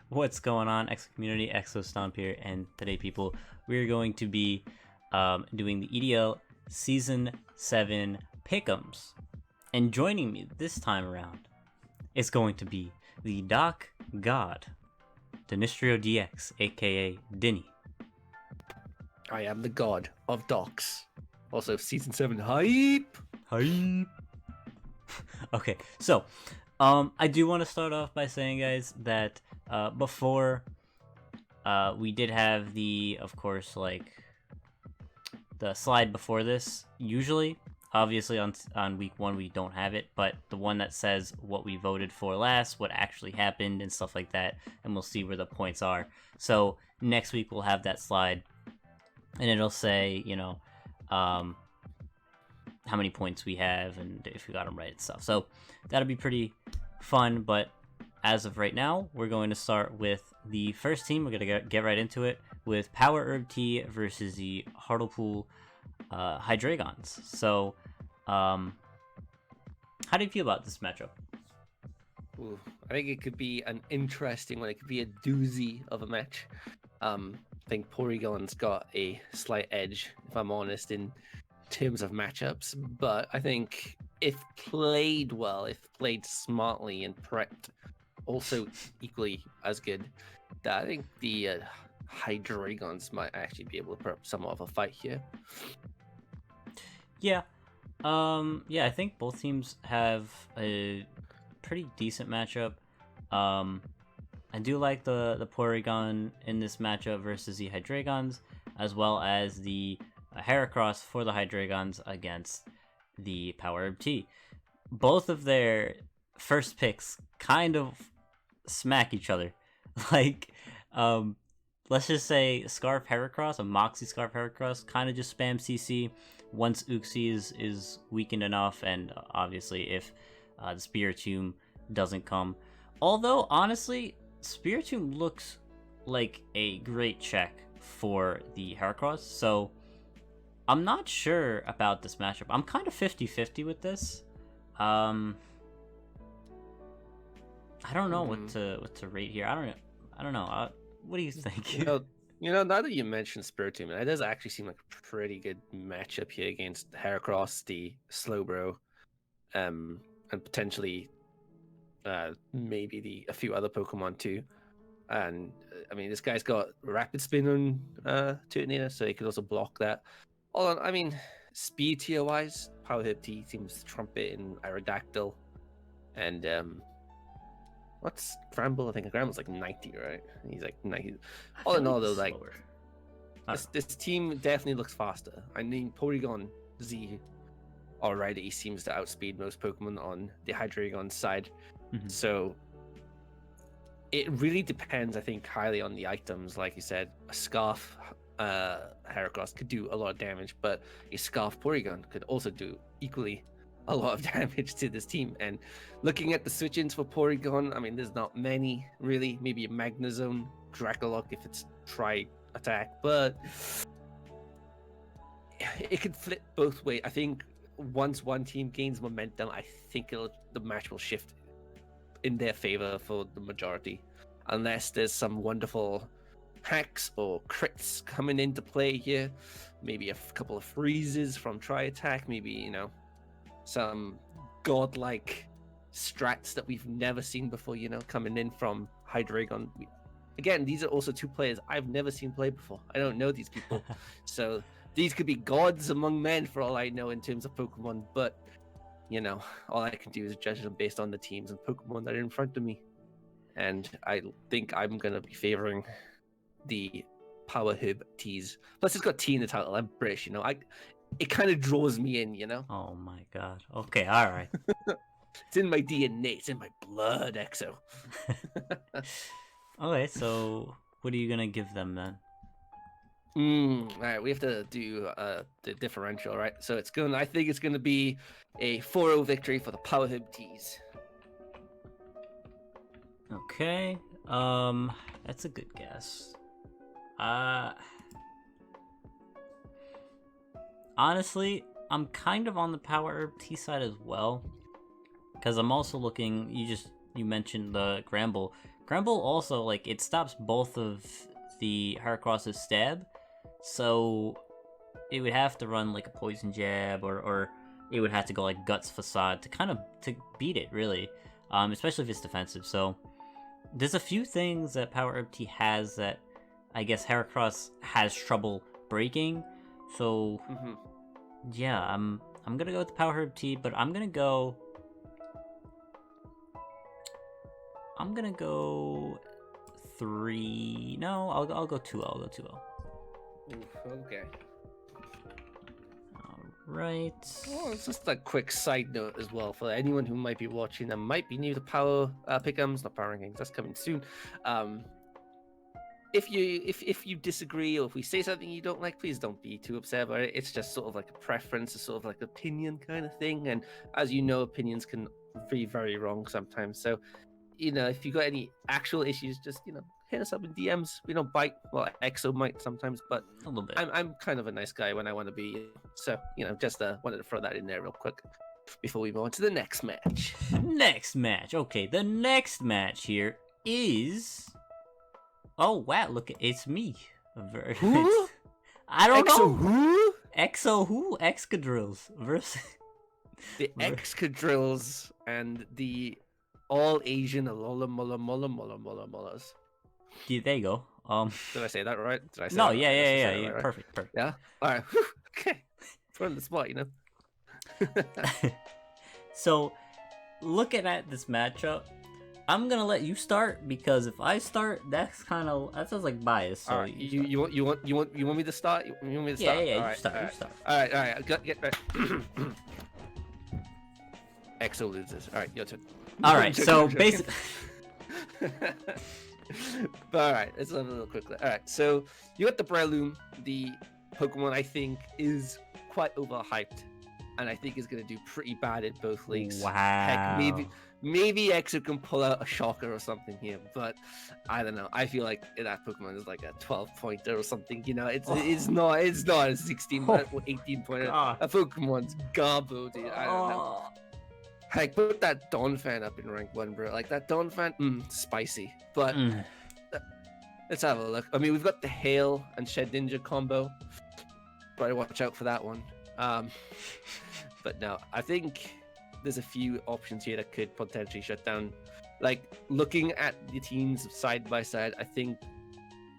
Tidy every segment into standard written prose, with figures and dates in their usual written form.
What's going on, Exo community? Exo Stomp here, and today, people, we're going to be doing the EDL Season 7 Pickems. And joining me this time around is going to be the Doc God, DinistrioDX, aka Dinny. I am the god of docs. Also, Season 7 hype! Hype! Okay, so, I do want to start off by saying, guys, that before we did have the, of course, like, the slide before this. Usually, obviously on week 1 we don't have it, but the one that says what we voted for last, what actually happened, and stuff like that, and we'll see where the points are. So next week we'll have that slide, and it'll say, you know, how many points we have and if we got them right and stuff. So that'll be pretty fun. But as of right now, we're going to start with the first team. We're going to get right into it with Power Herb Tea versus the Hartlepool Hydreigons. So, how do you feel about this matchup? Ooh, I think it could be an interesting one. It could be a doozy of a match. I think Porygon's got a slight edge, if I'm honest, in terms of matchups. But I think if played well, if played smartly and prepped, also equally as good, that I think the Hydreigons might actually be able to put up somewhat of a fight here. Yeah. Yeah, I think both teams have a pretty decent matchup. I do like the Porygon in this matchup versus the Hydreigons, as well as the Heracross for the Hydreigons against the Power Herb Tea. Both of their first picks kind of smack each other. Like, let's just say Scarf Heracross, a Moxie Scarf Heracross, kind of just spam CC once Uxie is weakened enough, and obviously if the Spiritomb doesn't come. Although, honestly, Spiritomb looks like a great check for the Heracross, so I'm not sure about this matchup. I'm kind of 50-50 with this. I don't know what to rate here. I don't know. What do you think? You know, now that you mentioned Spiritomb, it does actually seem like a pretty good matchup here against Heracross, the Slowbro, and potentially maybe a few other Pokemon too. And I mean, this guy's got Rapid Spin on Turtonator, so he could also block that. Although, I mean, speed tier wise, Power Herb Tea seems to trump it in Aerodactyl. And what's Gramble? I think Gramble's like 90, right? He's like 90. All in all, though, like this team definitely looks faster. I mean, Porygon Z already seems to outspeed most Pokemon on the Hydreigon side. Mm-hmm. So it really depends, I think, highly on the items. Like you said, a Scarf Heracross could do a lot of damage, but a Scarf Porygon could also do equally a lot of damage to this team. And looking at the switch-ins for Porygon, I mean, there's not many, really. Maybe a Magnezone, Dracolock if it's tri-attack, but it could flip both ways. I think once one team gains momentum, I think the match will shift in their favor for the majority, unless there's some wonderful hacks or crits coming into play here. Maybe a couple of freezes from tri-attack, maybe, you know, some godlike strats that we've never seen before, you know, coming in from Hydreigon. Again, these are also two players I've never seen play before. I don't know these people. So these could be gods among men for all I know in terms of Pokemon, but, you know, all I can do is judge them based on the teams and Pokemon that are in front of me. And I think I'm going to be favoring the Power Herb Teas. Plus, it's got tea in the title. I'm British, you know. It kind of draws me in, you know. Oh my god. Okay, all right. It's in my DNA. It's in my blood, Exo. Okay, so what are you gonna give them then? All right, we have to do the differential, right? So I think it's gonna be a 4-0 victory for the Power Herb Teas. Okay, that's a good guess. Honestly, I'm kind of on the Power Herb Tea side as well, because I'm also looking. You mentioned the Gramble. Grumble also, like, it stops both of the Heracross's stab, so it would have to run, like, a poison jab, or it would have to go, like, Guts Facade to beat it, really, especially if it's defensive. So there's a few things that Power Herb Tea has that I guess Heracross has trouble breaking, so yeah, I'm gonna go with the Power Herb Tea, but I'm gonna go 3. No, I'll go 2L. I'll go 2L. Okay. All right. Well, it's just a quick side note as well for anyone who might be watching that might be new to Power Pickems, not Power Rankings. That's coming soon. If you disagree, or if we say something you don't like, please don't be too upset about it. It's just sort of like a preference, a sort of like opinion kind of thing. And as you know, opinions can be very wrong sometimes. So, if you got any actual issues, just hit us up in DMs. We don't bite. Well, Exo might sometimes, but A little bit. I'm kind of a nice guy when I want to be. So just wanted to throw that in there real quick before we move on to the next match. Next match. Okay, the next match here is. Oh wow! Look, it's me. Who? I don't Exo know. who? Exo who? Excadrills versus The Excadrills and the all Asian Mollas. Yeah, there you go. Did I say that right? Did I say No, that yeah, right? yeah, Right, right? perfect. Yeah. All right. Okay. It's on the spot, So, looking at this matchup, I'm gonna let you start because if I start, that sounds like bias. So all right. You want me to start? You want me to start? Yeah. All You right, start. all You right. start. All right. Get ready. Exo loses. All right, your turn. All right. So basically, but all right, let's have a little quick look. All right, so you got the Breloom, the Pokemon I think is quite overhyped, and I think is going to do pretty bad in both leagues. wow. Heck, maybe Exo can pull out a shocker or something here, but I don't know. I feel like that Pokemon is like a 12-pointer or something. It's not a 16 or 18-pointer. God. That Pokemon's garbo, dude. I don't know. Heck, put that Donphan up in rank 1, bro. Like, that Donphan, spicy. But let's have a look. I mean, we've got the Hail and Shed Ninja combo. Better watch out for that one. But no, I think there's a few options here that could potentially shut down. Like, looking at the teams side by side, I think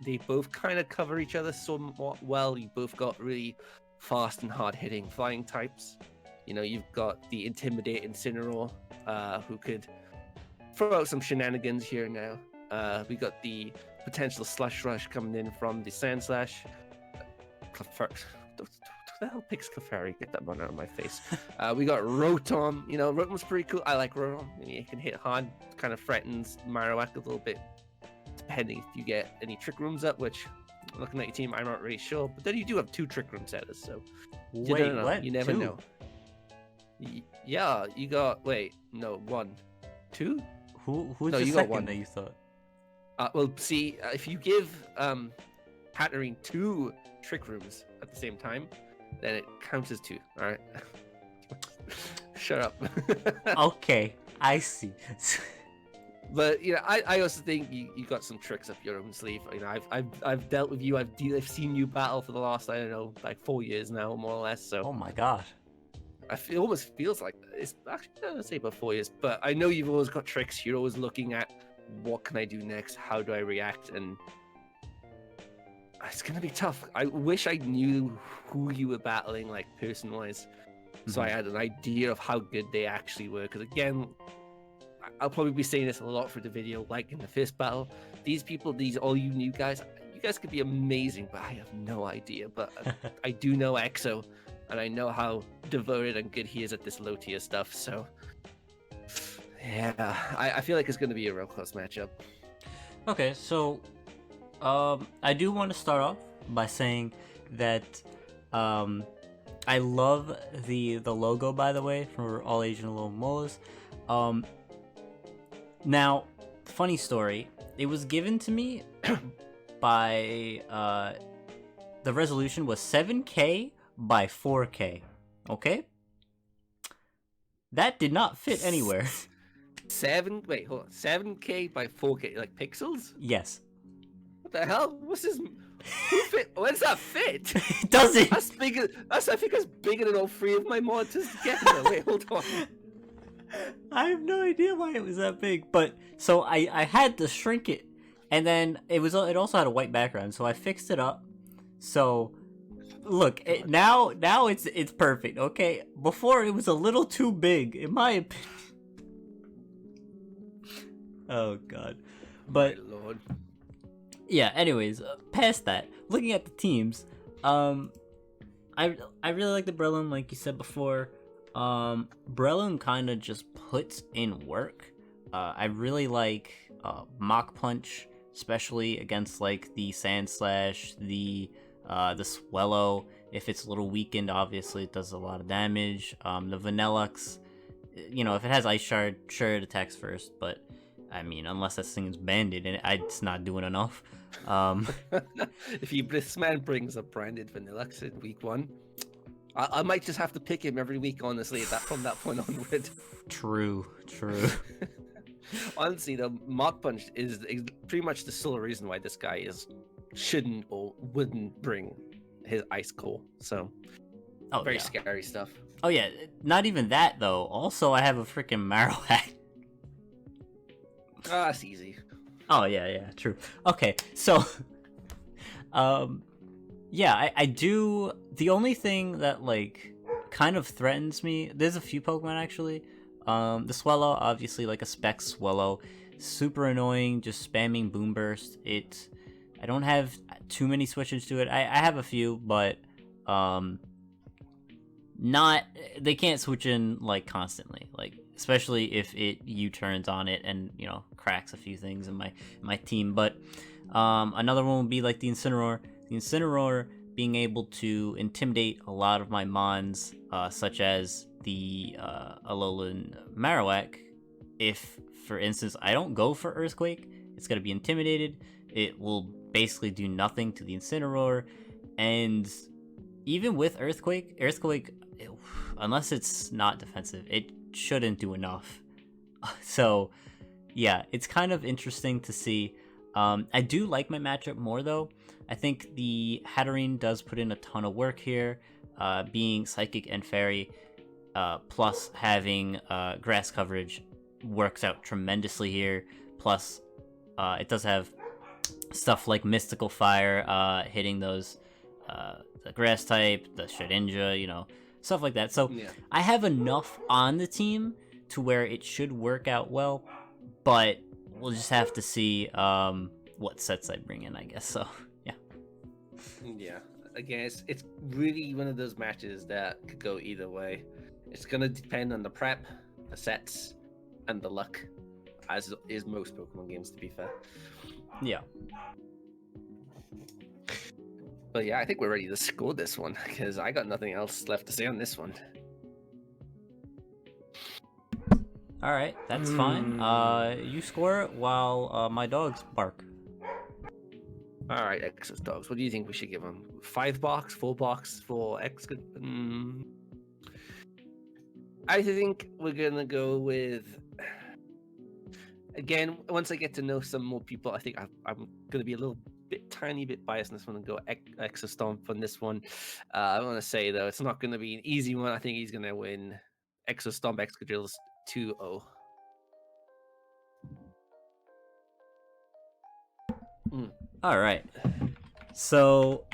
they both kind of cover each other somewhat well. You both got really fast and hard-hitting flying types. You've got the intimidating Incineroar, who could throw out some shenanigans here and now. We got the potential Slush Rush coming in from the Sand Slash. Who the hell picks Clefairy? Get that one out of my face. We got Rotom. Rotom's pretty cool. I like Rotom. It can hit hard, kind of threatens Marowak a little bit, depending if you get any Trick Rooms up, which, looking at your team, I'm not really sure. But then you do have 2 Trick Room setters, so Wait, what? You never 2? know. Yeah, you got 1, 2. Who's No, the you got second 1. that you thought? Well, see, if you give Hatterene 2 Trick Rooms at the same time, then it counts as 2. All right. Shut up. Okay, I see. But I also think you got some tricks up your own sleeve. I've dealt with you. I've seen you battle for the last, I don't know, like 4 years now, more or less. So Oh my god. it almost feels like it's actually, I don't say about 4 years, but I know you've always got tricks. You're always looking at what can I do next? How do I react? And it's gonna be tough. I wish I knew who you were battling, like person-wise, so I had an idea of how good they actually were. Because again, I'll probably be saying this a lot for the video, like in the first battle. These people, all you new guys, you guys could be amazing, but I have no idea. But I do know Exo, and I know how devoted and good he is at this low tier stuff. So yeah, I feel like it's going to be a real close matchup. Okay, so I do want to start off by saying that I love the logo, by the way, for All Asian Little Molas. Now, funny story, it was given to me by the resolution was 7K by 4K. Okay, that did not fit anywhere. Wait, hold on. 7K by 4K, like pixels? Yes. What the hell? What's this? Who fit? Where does that fit? It doesn't. That's bigger. I think that's bigger than all three of my monitors together. Wait, hold on. I have no idea why it was that big, but so I had to shrink it, and then it also had a white background, so I fixed it up. So look, now it's perfect. Okay, before it was a little too big, in my opinion. Oh god, but My Lord. yeah. Anyways, past that, looking at the teams, I really like the Breloom, like you said before. Breloom kind of just puts in work. I really like Mach Punch, especially against like the Sand Slash, the Swellow. If it's a little weakened, obviously it does a lot of damage. The Vanillux, you know, if it has Ice Shard, sure it attacks first, but I mean, unless that thing is banded, and it's not doing enough. If this man brings a branded Vanillux in week 1, I might just have to pick him every week, honestly, from that point onward. True. Honestly, the Mach Punch is pretty much the sole reason why this guy shouldn't or wouldn't bring his Ice Core. So, very scary stuff. Oh yeah, not even that though. Also, I have a freaking Marowak. Ah, it's easy. Oh yeah, true. Okay, so, yeah, I do. The only thing that like kind of threatens me. There's a few Pokemon actually. The Swellow, obviously, like a spec Swellow, super annoying. Just spamming Boom Burst. I don't have too many switches to it. I have a few, but not. They can't switch in like constantly. Like especially if it U-turns on it and cracks a few things in my team. But another one would be like the Incineroar. The Incineroar being able to intimidate a lot of my mons, such as the Alolan Marowak. If, for instance, I don't go for Earthquake, it's going to be intimidated. It will basically do nothing to the Incineroar. And even with Earthquake, unless it's not defensive, it shouldn't do enough. So, yeah, it's kind of interesting to see. I do like my matchup more, though. I think the Hatterene does put in a ton of work here, being Psychic and Fairy, plus having grass coverage works out tremendously here. Plus, it does have stuff like Mystical Fire hitting those, the grass type, the Shedinja, stuff like that. So Yeah. I have enough on the team to where it should work out well, but we'll just have to see what sets I bring in, I guess. So Yeah. Again, it's really one of those matches that could go either way. It's gonna depend on the prep, the sets, and the luck, as is most Pokemon games, to be fair. yeah. But yeah, I think we're ready to score this one, because I got nothing else left to say on this one. All right, that's fine. You score it while my dogs bark. All right, Exos dogs. What do you think we should give them? 5 box, 4 box for Excadrill? I think we're gonna go with. Again, once I get to know some more people, I think I'm gonna be a tiny bit biased in this one and go Exostomp on this one. I want to say though, it's not gonna be an easy one. I think he's gonna win. Exostomp Excadrill's 2-0. All right. So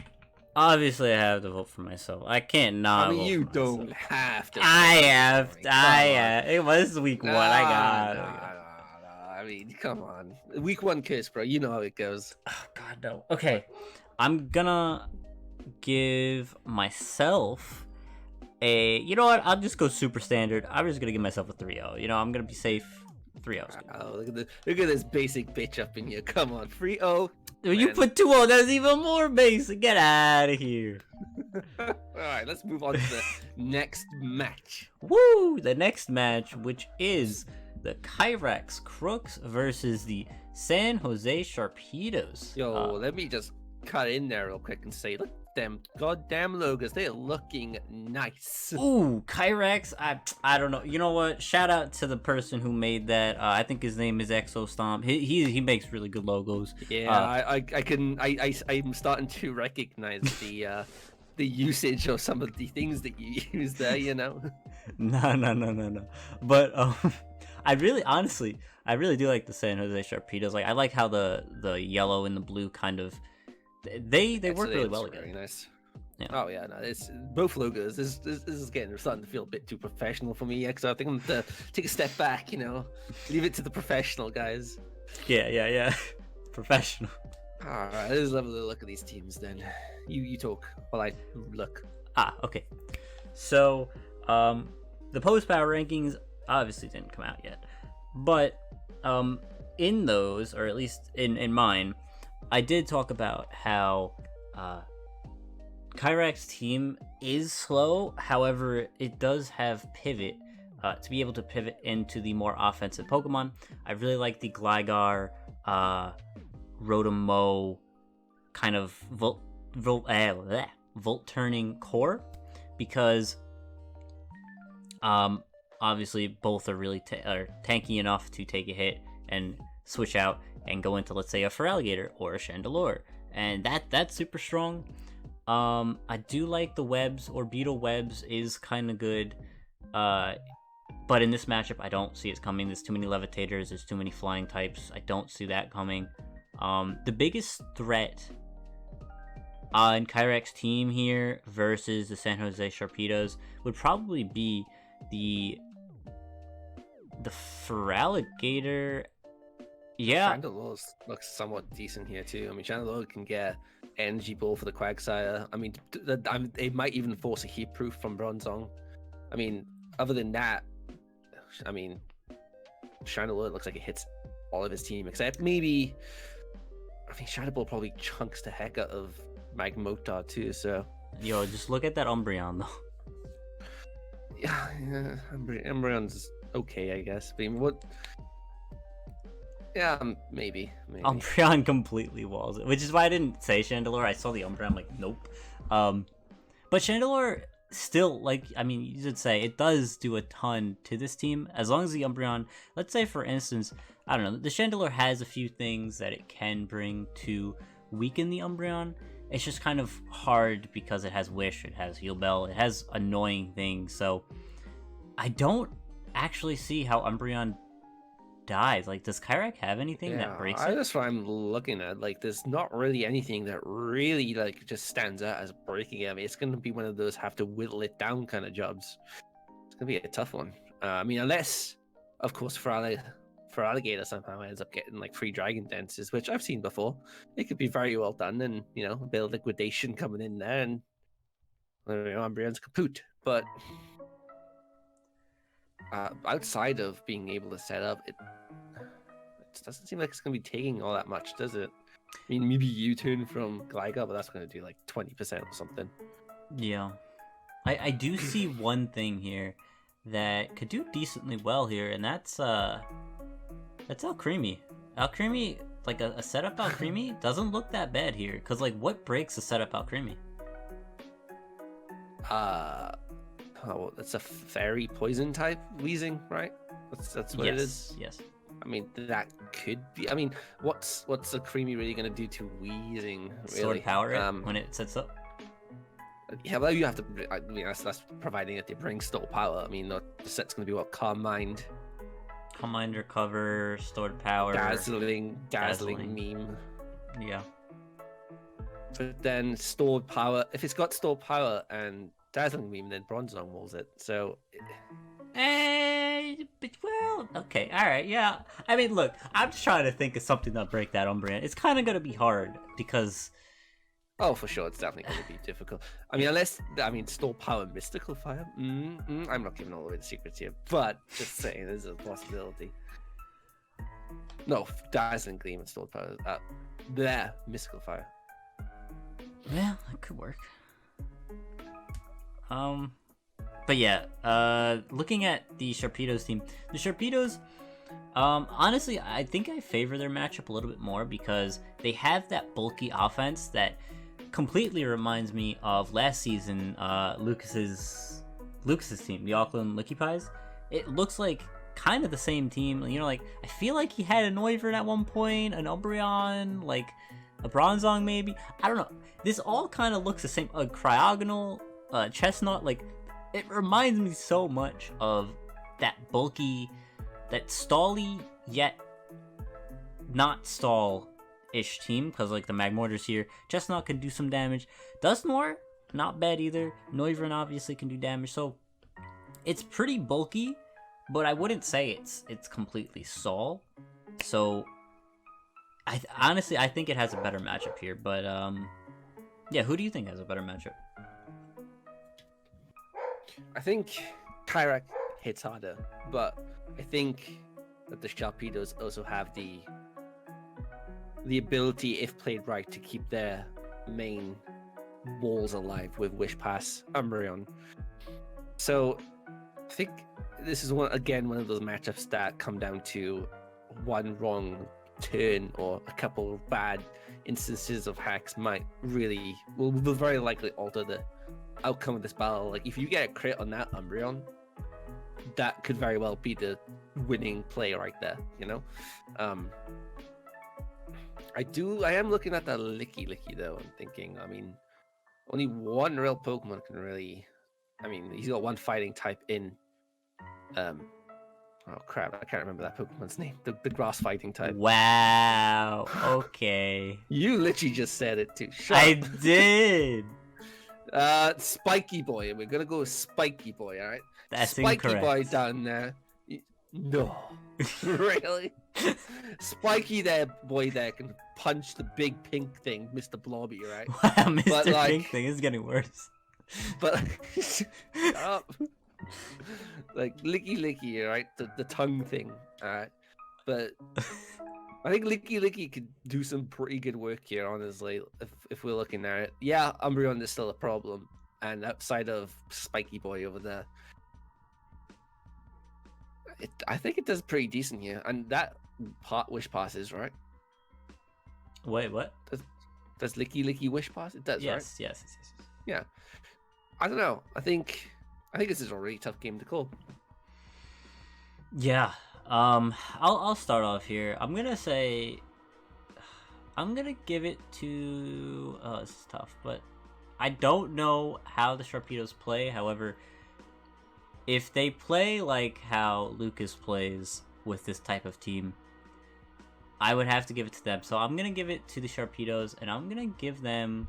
obviously I have to vote for myself. I can't not. I mean, vote you for don't myself. have to. I have. It was week 1. I got. I mean, come on. Week 1 kiss, bro. You know how it goes. Oh God, no. Okay, I'm gonna give myself a. You know what? I'll just go super standard. I'm just gonna give myself a 3-0. I'm gonna be safe. 3-0. Oh, look at this basic bitch up in here. Come on, 3-0. You put 2-0. That's even more basic. Get out of here. All right, let's move on to the next match. Woo! The next match, which is the Kyrax Crooks versus the San Jose Sharpedos. Yo, let me just cut in there real quick and say, look, them goddamn logos. They are looking nice. Ooh, Kyrex. I don't know. You know what? Shout out to the person who made that. I think his name is Exostomp. He makes really good logos. Yeah, I'm starting to recognize the usage of some of the things that you use there. You know. No. But I really do like the San Jose Sharpedos. Like I like how the yellow and the blue kind of they work really well together. Very nice. Yeah. Oh yeah, no, it's both logos. This is starting to feel a bit too professional for me. So I think I'm gonna take a step back. You know, leave it to the professional guys. Yeah. Professional. All right, let's have a look at these teams then. You talk while I look. Okay. So, the post power rankings obviously didn't come out yet, but in those, or at least in mine, I did talk about how Kyrax's team is slow. However, it does have pivot to be able to pivot into the more offensive Pokemon. I really like the Gligar, Rotom-Mow kind of volt turning core, because obviously both are really are tanky enough to take a hit and switch out and go into, let's say, a Feraligatr or a Chandelure, and that's super strong. I do like the webs, or Beetle webs is kind of good, but in this matchup I don't see it coming. There's too many levitators, there's too many flying types. I don't see that coming. The biggest threat on Kyrax's team here versus the San Jose Sharpedos would probably be the Feraligatr. Yeah, Chandelure looks somewhat decent here too. I mean, Chandelure can get Energy Ball for the Quagsire. I mean, they might even force a heat proof from Bronzong. I mean, other than that, I mean, Chandelure looks like it hits all of his team except maybe. I think Shadow Ball probably chunks the heck out of Magmortar too. So, yo, just look at that Umbreon though. Yeah, Umbreon's okay, I guess. I mean, what? Yeah, maybe. Umbreon completely walls it, which is why I didn't say Chandelure. I saw the Umbreon, I'm like, nope. But Chandelure still, like, I mean, you should say it does do a ton to this team, as long as the Umbreon, let's say for instance, I don't know, the Chandelure has a few things that it can bring to weaken the Umbreon. It's just kind of hard because it has Wish, it has Heal Bell, it has annoying things, so I don't actually see how Umbreon dies. Like, does Kyrax have anything that breaks it? That's what I'm looking at. Like, there's not really anything that really, like, just stands out as breaking it. I mean, it's going to be one of those have to whittle it down kind of jobs. It's going to be a tough one. I mean, unless, of course, Feraligatr somehow ends up getting, like, free Dragon Dances, which I've seen before. It could be very well done, and, you know, a bit of liquidation coming in there, and, you know, Umbreon's kaput. But outside of being able to set up, it doesn't seem like it's going to be taking all that much, does it? I mean, maybe U-turn from Gligar, but that's going to do like 20% or something. Yeah. I do see one thing here that could do decently well here, and that's Alcremie. Alcremie, like a setup Alcremie, doesn't look that bad here, because, like, what breaks a setup Alcremie? Oh, that's a fairy poison type Weezing, right? That's what it is. Yes. I mean, that could be. I mean, what's a Creamy really going to do to Weezing? Really? Sword power it when it sets up. Yeah, well, you have to. I mean, that's providing that they bring Store Power. I mean, the set's going to be what? Calm Mind, Recover, Stored Power, Dazzling Meme. Yeah. But then Stored Power. If it's got Stored Power and Dazzling Meme, then Bronzong walls it. So. Well, okay, alright, yeah. I mean, look, I'm just trying to think of something that'll break that Umbreon. It's kind of going to be hard, because... Oh, for sure, it's definitely going to be difficult. I mean, Store Power Mystical Fire? I'm not giving all away the secrets here, but just saying, there's a possibility. No, Dazzling Gleam and Stored Power. Mystical Fire. Well, that could work. But yeah, looking at the Sharpedos team, the Sharpedos, honestly, I think I favor their matchup a little bit more, because they have that bulky offense that completely reminds me of last season, Lucas's team, the Auckland Licky Pies. It looks like kind of the same team. You know, like I feel like he had a Noivern at one point, an Umbreon, like a Bronzong maybe. I don't know. This all kind of looks the same. A Cryogonal, Chestnut, like it reminds me so much of that bulky, that stally yet not stall-ish team, because like the Magmortar's here. Chestnut can do some damage. Dusknoir, not bad either. Noivern obviously can do damage, so it's pretty bulky, but I wouldn't say it's completely stall. So honestly, I think it has a better matchup here. But yeah, who do you think has a better matchup? I think Kyrak hits harder, but I think that the Sharpedos also have the ability, if played right, to keep their main walls alive with Wish Pass, Umbreon. So I think this is one of those matchups that come down to one wrong turn or a couple of bad instances of hacks will very likely alter the outcome of this battle. Like if you get a crit on that Umbreon, that could very well be the winning play right there, you know? I am looking at the Licky though, and thinking, I mean, only one real Pokemon can really, I mean, he's got one fighting type in, oh crap, I can't remember that Pokemon's name, the grass fighting type. Wow, okay. You literally just said it too. I did. Spiky Boy, we're gonna go with Spiky Boy, alright? That's Spiky incorrect. Boy down there. No. Really? Spiky boy there can punch the big pink thing, Mr. Blobby, right? Wow, Mr. But, like, Pink thing is getting worse. But shut up. Like Licky, right? The tongue thing, alright? But I think Licky could do some pretty good work here, honestly, if we're looking at it. Yeah, Umbreon is still a problem, and outside of Spiky Boy over there, I think it does pretty decent here, and that Wish passes, right? Wait, what? Does Licky Wish pass? It does, right? Yes. Yeah. I don't know. I think this is a really tough game to call. Yeah. I'll start off here. I'm gonna give it to. Oh, this is tough, but I don't know how the Sharpedos play. However, if they play like how Lucas plays with this type of team, I would have to give it to them. So I'm gonna give it to the Sharpedos, and I'm gonna give them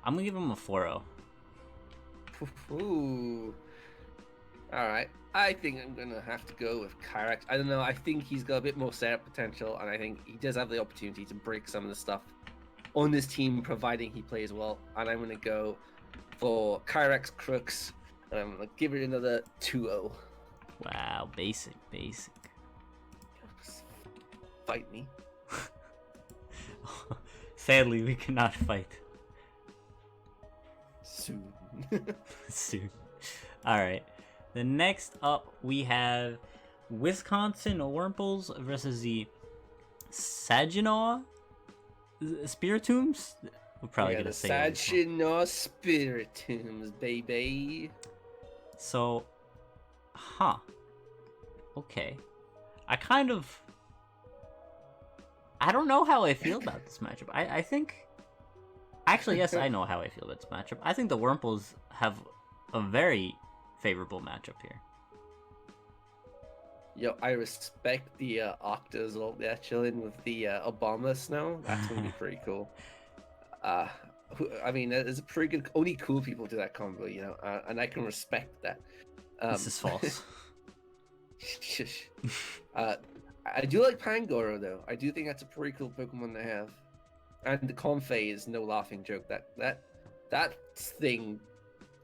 a 4-0. Ooh. All right. I think I'm gonna have to go with Kyrax. I don't know. I think he's got a bit more setup potential, and I think he does have the opportunity to break some of the stuff on this team, providing he plays well. And I'm gonna go for Kyrax Crooks, and I'm gonna give it another 2-0. Wow, basic. Fight me. Sadly, we cannot fight. Soon. Soon. Alright. The next up, we have Wisconsin Wurmples versus the Saginaw Spiritums. We're probably going to say the Saginaw Spiritums, baby. So, okay. I don't know how I feel about this matchup. I think... Actually, yes, I know how I feel about this matchup. I think the Wurmples have a very favorable matchup here. Yo, I respect the Octas all there chilling with the Obama snow. That's gonna be pretty cool. I mean, there's a pretty good. Only cool people do that combo, you know, and I can respect that. This is false. Shush. I do like Pangoro though. I do think that's a pretty cool Pokemon to have. And the Confei is no laughing joke. That thing.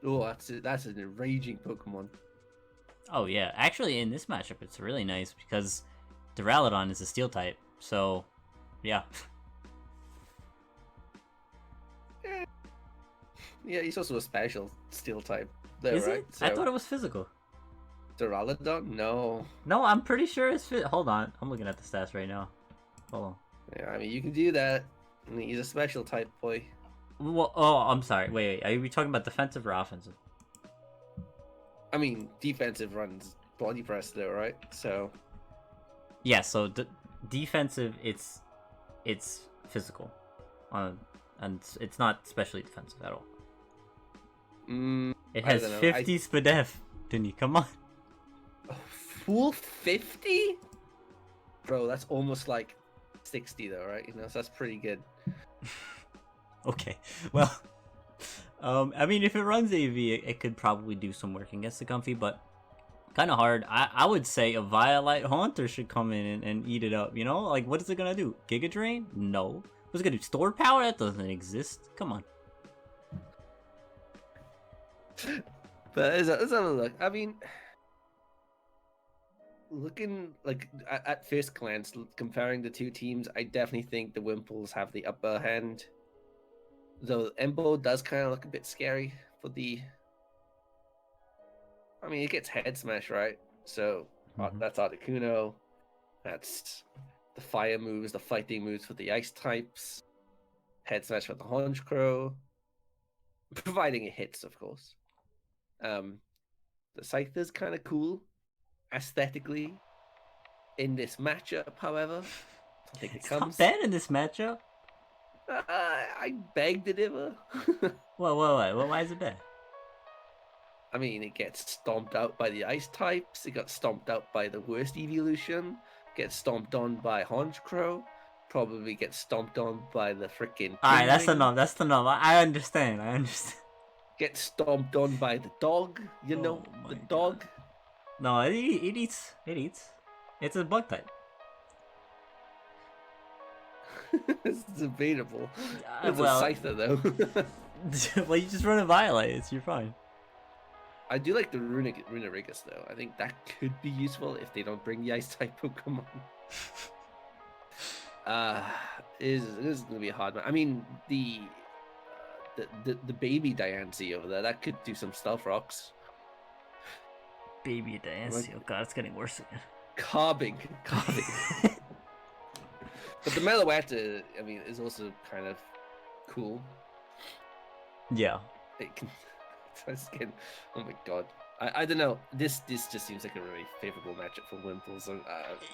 Oh, that's an enraging Pokemon. Oh yeah, actually in this matchup it's really nice because Duraludon is a Steel type, so yeah. Yeah, he's also a special Steel type, though, Is right? it? So... I thought it was physical. Duraludon? No. No, I'm pretty sure it's Hold on, I'm looking at the stats right now. Hold on. Yeah, I mean you can do that. I mean, he's a special type boy. Well, oh, I'm sorry. Wait. Are we talking about defensive or offensive? I mean, defensive runs body press though, right? So Yeah. So defensive, it's physical, and it's not specially defensive at all. It I has don't know. 50 SPDEF. Didn't come on? Full 50? Bro, that's almost like 60 though, right? You know, so that's pretty good. Okay. Well, I mean, if it runs AV, it could probably do some work against the Comfy, but kind of hard. I would say a Violite Haunter should come in and eat it up, you know? Like, what is it gonna do? Giga Drain? No. What's it gonna do? Store power? That doesn't exist. Come on. But let's have a look. I mean, looking like at first glance, comparing the two teams, I definitely think the Wimples have the upper hand. Though Embo does kind of look a bit scary for the. I mean, it gets head smash, right? So that's Articuno. That's the fire moves, the fighting moves for the ice types. Head smash for the Honchkrow. Providing it hits, of course. The Scyther's kind of cool aesthetically in this matchup, however. I think it's not bad in this matchup. I beg to differ. Well, why is it bad? I mean, it gets stomped out by the ice types. It got stomped out by the worst evolution. Gets stomped on by Honchkrow. Probably gets stomped on by the freaking. Alright, that's enough. That's enough. I understand. Gets stomped on by the dog. You know, the dog. No, it eats. It eats. It's a bug type. It's debatable. It's a Scyther, though. Well, you just run a Violet. You're fine. I do like the Runerigus, though. I think that could be useful if they don't bring the Ice-type Pokemon. It is going to be a hard one. I mean, the baby Diancie over there, that could do some Stealth Rocks. Baby Diancie. Oh god, it's getting worse again. Carving. But the Meloetta, I mean, is also kind of cool. Yeah. It can. Oh my god. I don't know. This just seems like a really favorable matchup for Wimples.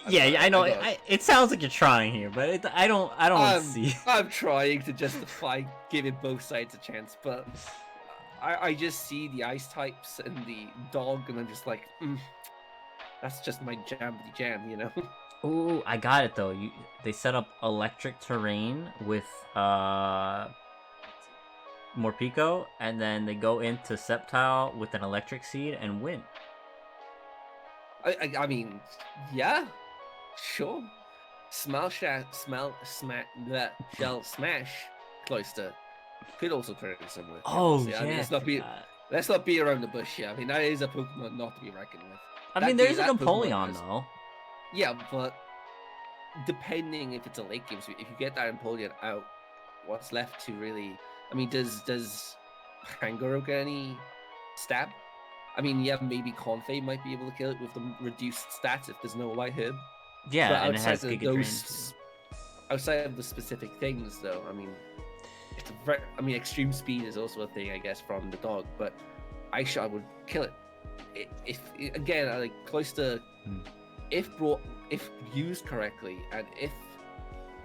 I know. It sounds like you're trying here, but I don't see. I'm trying to justify giving both sides a chance, but I just see the ice types and the dog, and I'm just like, that's just my jam, you know. Ooh, I got it though. They set up electric terrain with Morpeko, and then they go into Sceptile with an electric seed and win. I mean, yeah, sure. Shell Smash Cloister could also turn into some work. Oh, yeah. I mean, let's not be around the bush here. I mean, that is a Pokemon not to be reckoned with. I mean, there's a Empoleon though. Yeah, but depending if it's a late game, so if you get that Empoleon out, what's left to really? I mean, does Hangaro get any stab? I mean, yeah, maybe Confe might be able to kill it with the reduced stats if there's no White Herb. Yeah, but and it has Giga Drain. Outside of the specific things, though, I mean, it's extreme speed is also a thing, I guess, from the dog. But Ice Shot would kill it. If again, I like Cloister, if used correctly, and if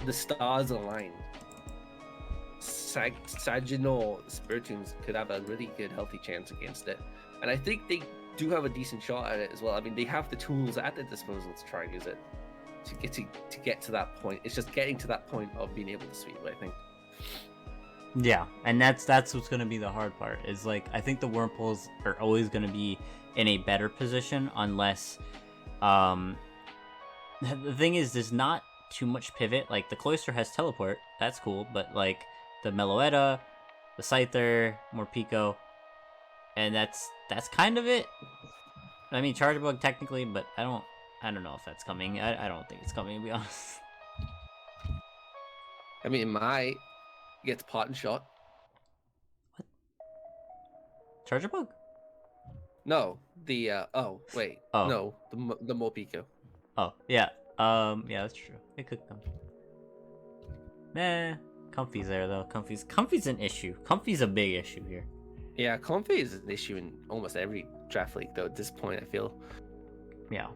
the stars aligned, Saginaw Spiritombs could have a really good, healthy chance against it. And I think they do have a decent shot at it as well. I mean, they have the tools at their disposal to try and use it to get to that point. It's just getting to that point of being able to sweep it, I think. Yeah, and that's what's going to be the hard part. Is like, I think the Wurmples are always going to be in a better position unless the thing is, there's not too much pivot. Like, the Cloister has teleport, that's cool, but like the Meloetta, the Scyther, Morpeko, and that's kind of it. I mean, Charge Bug technically, but I don't know if that's coming. I don't think it's coming, to be honest. I mean, it might get Pot and Shot. What? Charger Bug? No, the no, the Morpeko. Oh yeah, yeah, that's true. It could come. Nah, Comfy's there though. Comfy's an issue. Comfy's a big issue here. Yeah, Comfy is an issue in almost every draft league though. At this point, I feel. Yeah.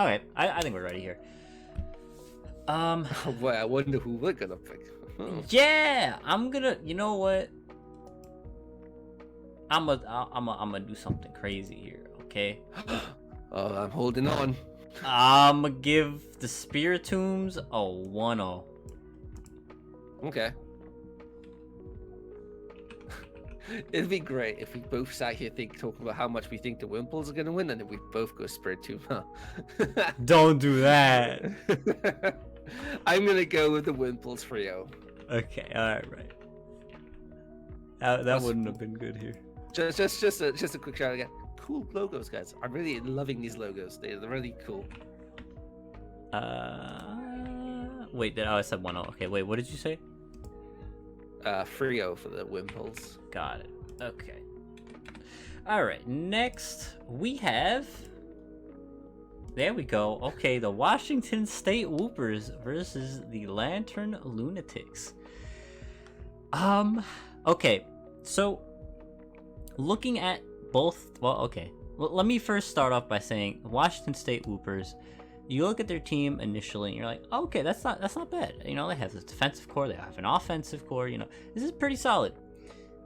Okay, I think we're ready here. Well, I wonder who we're gonna pick. Yeah, I'm gonna. You know what? I'm gonna do something crazy here. Okay. Oh, I'm holding on. I'm gonna give the Spiritombs a 1-0. Okay. It'd be great if we both sat here talking about how much we think the Wimples are gonna win, and then we both go Spiritomb. Don't do that. I'm gonna go with the Wimples trio. Okay, alright. That wouldn't have been good here. Just a quick shout again. Cool logos, guys. I'm really loving these logos. They're really cool. Wait, I said 1-0. Okay, wait, what did you say? Frio for the Wimples. Got it. Okay. Alright, next we have... There we go. Okay, the Washington State Whoopers versus the Lantern Lunatics. Okay, so looking at both... Well, okay. Well, let me first start off by saying Washington State Whoopers, you look at their team initially and you're like, oh, okay, that's not bad. You know, they have this defensive core, they have an offensive core, you know, this is pretty solid.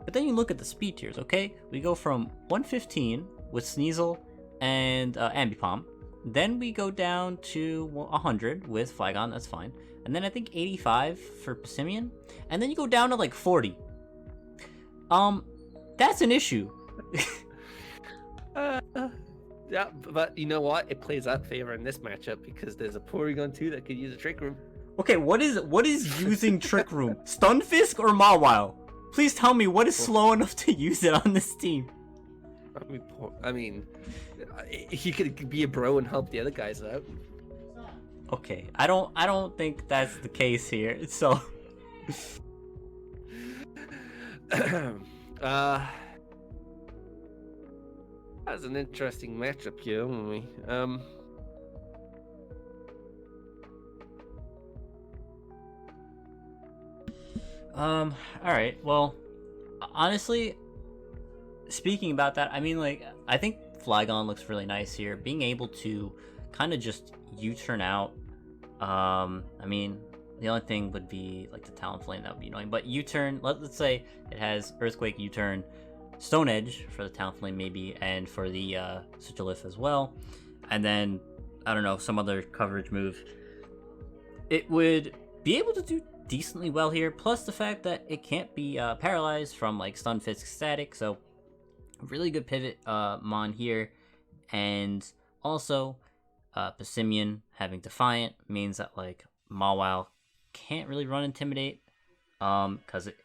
But then you look at the speed tiers, okay? We go from 115 with Sneasel and Ambipom. Then we go down to 100 with Flygon, that's fine. And then I think 85 for Pissimian. And then you go down to like 40. That's an issue. Yeah, but you know what? It plays out favor in this matchup because there's a Porygon 2 that could use a Trick Room. Okay, what is using Trick Room? Stunfisk or Mawile? Please tell me what is slow enough to use it on this team. I mean, he could be a bro and help the other guys out. Okay, I don't think that's the case here. So, that's an interesting matchup here, haven't we? all right. Well, honestly, speaking about that, I mean, like, I think Flygon looks really nice here. Being able to kind of just U-turn out. I mean, the only thing would be like the Talonflame, that would be annoying. But U-turn, let's say it has Earthquake, U-turn, Stone Edge for the Talonflame maybe, and for the Sigilyph as well. And then, I don't know, some other coverage move. It would be able to do decently well here, plus the fact that it can't be paralyzed from like Stunfisk static, so really good pivot mon here. And also Pissimian having Defiant means that like Mawile can't really run Intimidate because it,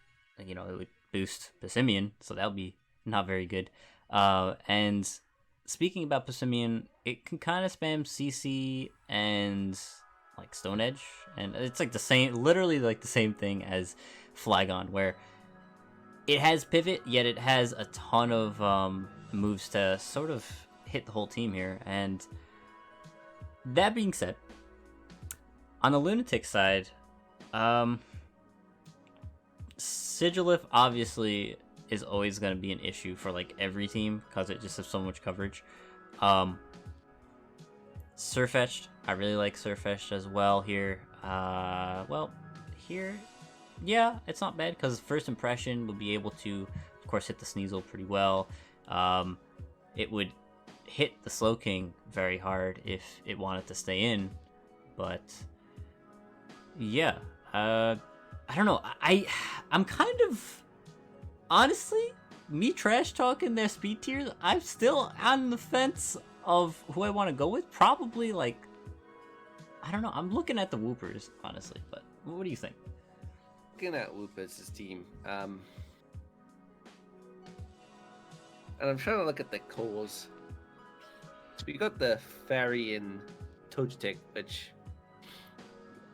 you know, it would boost Pissimian, so that would be not very good. And speaking about Pissimian, it can kind of spam CC and like Stone Edge, and it's like the same, literally like the same thing as Flygon, where it has pivot, yet it has a ton of moves to sort of hit the whole team here. And that being said, on the Lunatic side, Sigilyph obviously is always going to be an issue for like every team because it just has so much coverage. Surfetched, I really like Surfetched as well here. Well, here, yeah, it's not bad because first impression would be able to, of course, hit the Sneasel pretty well. It would hit the Slowking very hard if it wanted to stay in, but yeah, I don't know. I'm kind of, honestly, me trash talking their speed tiers, I'm still on the fence of who I want to go with. Probably like, I don't know. I'm looking at the Whoopers, honestly, but what do you think? Looking at Whoopers' team, and I'm trying to look at the cores. So we got the Fairy and Togetic, which